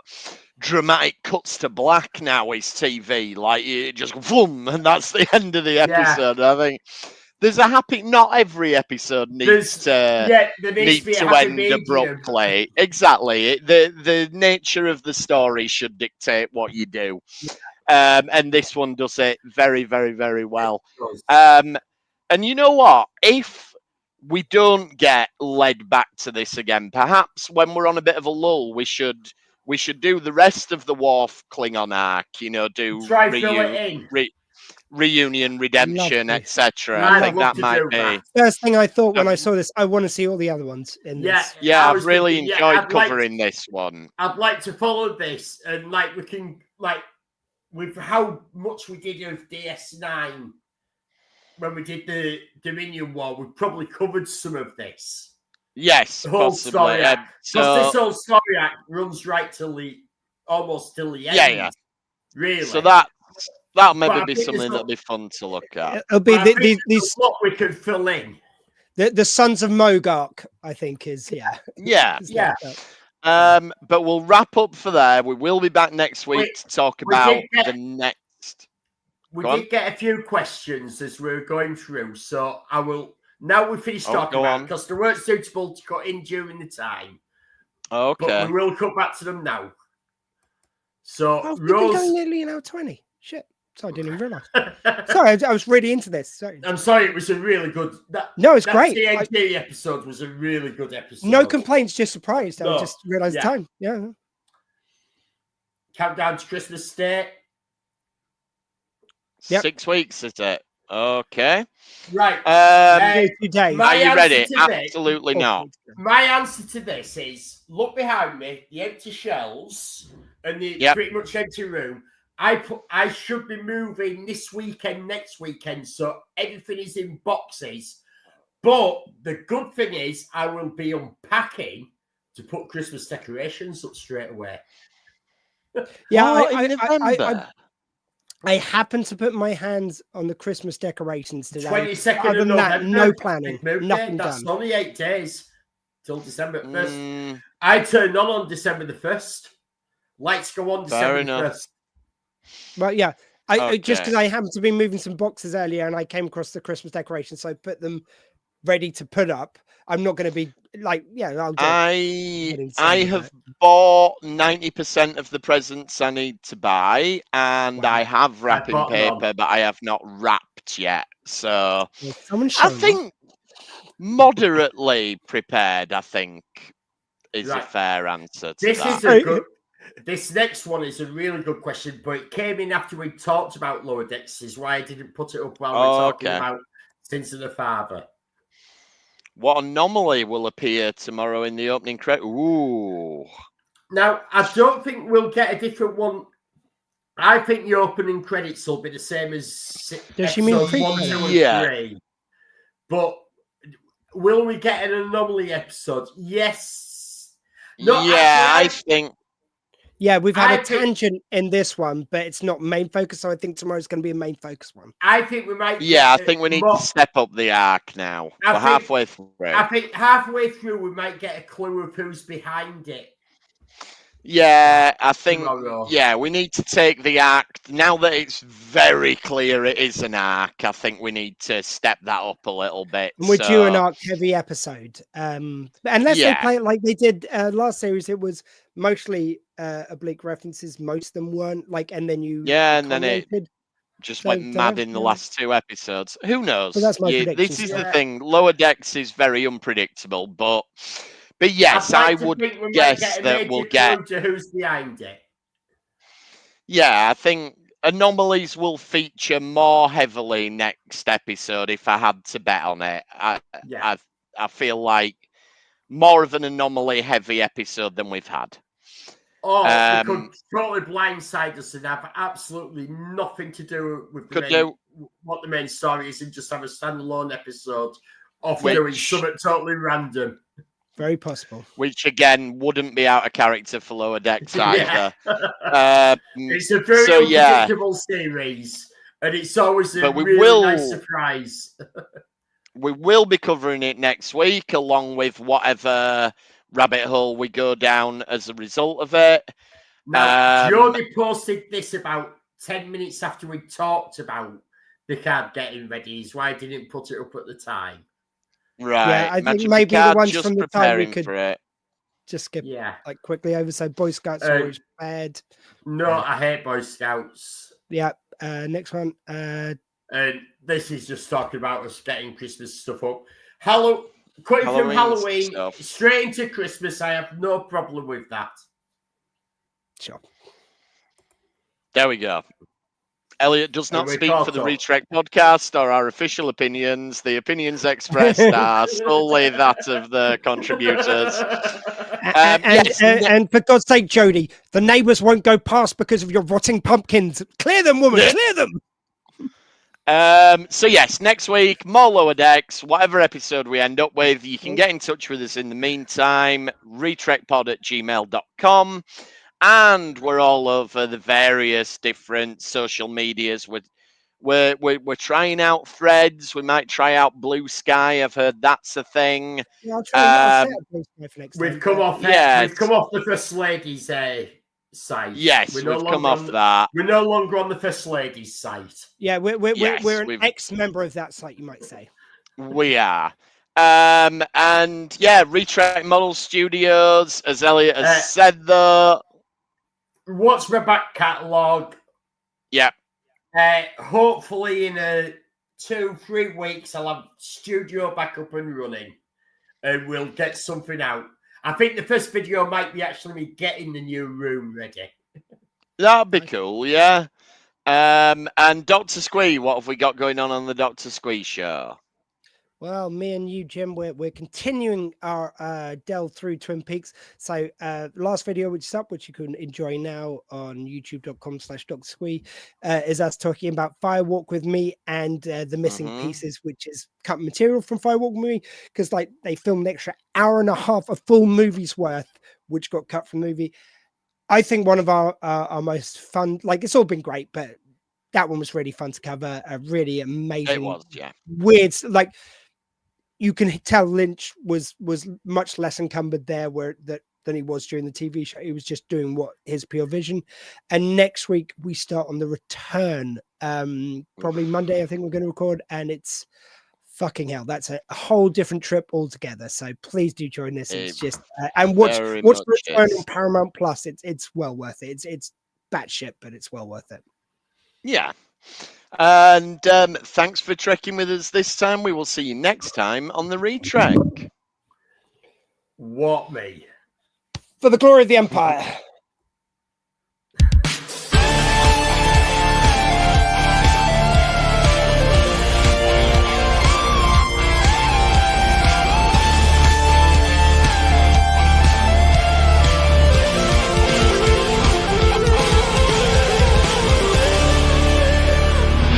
dramatic cuts to black now. Is TV like it just boom, and that's the end of the episode. I think there's a happy. Not every episode needs to end abruptly. Exactly. The nature of the story should dictate what you do, and this one does it very, very, very well. And you know what? If we don't get led back to this again, perhaps when we're on a bit of a lull, we should do the rest of the Worf Klingon arc. You know, do reunion, redemption, etc. I think that might be. First thing I thought when I saw this, I want to see all the other ones in this. Yeah, I've really enjoyed covering this one. I'd like to follow this, and we can with how much we did of DS9 when we did the Dominion War, we probably covered some of this. Yes, The whole possibly. story act. Because So this whole story act runs right till almost till the end. yeah. Really. So that'll maybe But I be think something there's that'll be fun to look at. It'll be I think there's these a lot we can fill in. the Sons of Mogok, I think is Yeah. is Yeah. But we'll wrap up for there. We will be back next week to talk we about did get- the next. We Go on. did get a few questions as we were going through, so I will. Now we finished talking go about on. it because they weren't suitable to cut in during the time. Okay. But we will cut back to them now. So, Oh, we've been going Rose. nearly an hour 20. Shit. Sorry, I didn't even realise. Sorry, I was really into this. Sorry. I'm sorry, it was a really good. No, it's that great. TNG episode was a really good episode. No complaints, just surprised. I No, just realised yeah. the time. Yeah. Countdown to Christmas Day. Yep. 6 weeks, is it? Okay. Right. 2 days. My Are you answer ready? to this- Absolutely not. My answer to this is look behind me, the empty shelves and the Yep. pretty much empty room. I should be moving this weekend, next weekend, so everything is in boxes. But the good thing is I will be unpacking to put Christmas decorations up straight away. Yeah, Oh, in November. I happened to put my hands on the Christmas decorations today. 22nd Other of than that, November. no planning, Big move day. nothing That's done. only 8 days till December 1st. Mm, I turned on December the 1st. Lights go on Fair December the enough. 1st. But yeah, I just Okay. because I happened to be moving some boxes earlier and I came across the Christmas decorations, so I put them ready to put up. I'm not going to be like, yeah, I'll do it. I have bought 90% of the presents I need to buy, and Wow. I have wrapping bought none. paper, but I have not wrapped yet. So Well, someone I show me. think moderately prepared, I think, is a Right. fair answer to This that. is a good. This next one is a really good question, but it came in after we talked about Lower Decks. Is why I didn't put it up while we we're talking Okay. about Sins of the Father. What anomaly will appear tomorrow in the opening credit? Ooh. Now, I don't think we'll get a different one. I think the opening credits will be the same as Does she mean episodes 1, pre-credits? 2, and Yeah. 3. But will we get an anomaly episode? Yes. No, Yeah, I actually, think. Yeah, we've had I a think- tangent in this one, but it's not main focus. So I think tomorrow's going to be a main focus one. I think we might. Yeah, I get, think we need more- to step up the arc now. I We're think- halfway through. I think halfway through we might get a clue of who's behind it. Yeah, I think. Tomorrow. Yeah, we need to take the arc now that it's very clear it is an arc. I think we need to step that up a little bit. And we're due an so- arc-heavy episode. Unless they Yeah. play it like they did last series, it was mostly oblique references. Most of them weren't like, and then you Yeah, and then it commented. just So, went don't mad know, in the yeah. last 2 episodes. Who knows? Well, that's my This prediction, is yeah. the thing. Lower Decks is very unpredictable, but yes, I'd like I to would think we might guess get a that major we'll get. clue to who's behind it. Yeah, I think anomalies will feature more heavily next episode if I had to bet on it. Yeah. I feel like more of an anomaly heavy episode than we've had. Or they could Um, totally blindside us and have absolutely nothing to do with Could do. what the main story is and just have a standalone episode of Which- doing something totally random. Very possible. Which again wouldn't be out of character for Lower Decks either. It's a very So, yeah. unpredictable series, and it's always a But we really will- nice surprise. We will be covering it next week, along with whatever rabbit hole we go down as a result of it. Now, Um, Jodie posted this about 10 minutes after we talked about Picard getting ready. Is why I didn't put it up at the time. Right. I think Magic maybe the Picard ones just from the time we preparing could- for it. Just skip Yeah. like quickly over. So Boy Scouts are Uh, always bad. No, I hate Boy Scouts. Yeah. Next one. And this is just talking about us getting Christmas stuff up. Cutting from Halloween Halloween stuff. straight into Christmas, I have no problem with that. Sure. There we go. Elliot does And not we speak caught for the up. Retrek podcast or our official opinions. The opinions expressed are solely that of the contributors. Yes, And for God's sake, Jodie, the neighbours won't go past because of your rotting pumpkins. Clear them, woman. Yeah. Clear them. So yes, next week, more Lower Decks, whatever episode we end up with, you can get in touch with us in the meantime, retrekpod@gmail.com, and we're all over the various different social medias. We're trying out Threads. We might try out Blue Sky. I've heard that's a thing. Yeah, I'll set up Blue Sky for next We've time. come off. We've come off the First Lady's site. Yes, we've come off that. We're no longer on the First Lady's site. Yeah, we're an ex-member of that site, you might say. We are. And yeah, Retrack Model Studios, as Elliot has said, though. What's my back catalogue? Yep. Hopefully in 2-3 weeks, I'll have studio back up and running, and we'll get something out. I think the first video might be actually me getting the new room ready. That'd be cool, yeah. And Dr. Squee, what have we got going on the Dr. Squee show? Well, me and you, Jim, we're continuing our delve through Twin Peaks. So last video which is up, which you can enjoy now on youtube.com/DrSquee, is us talking about Firewalk with Me and the missing pieces, which is cut material from Firewalk with Me, because like they filmed an extra hour and a half of full movie's worth, which got cut from the movie. I think one of our most fun, like it's all been great, but that one was really fun to cover. A really amazing, it was, yeah, weird, like. You can tell Lynch was much less encumbered there than he was during the TV show. He was just doing what his pure vision. And next week we start on the return. Probably Monday, I think we're going to record, and it's fucking hell. That's a whole different trip altogether. So please do join us. It's just and watch the return on Paramount Plus. It's well worth it. It's batshit, but it's well worth it. Yeah. And thanks for trekking with us this time. We will see you next time on the Retrek. What me? For the glory of the Empire.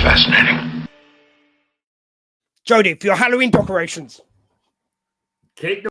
Fascinating. Jody, for your Halloween decorations. Keep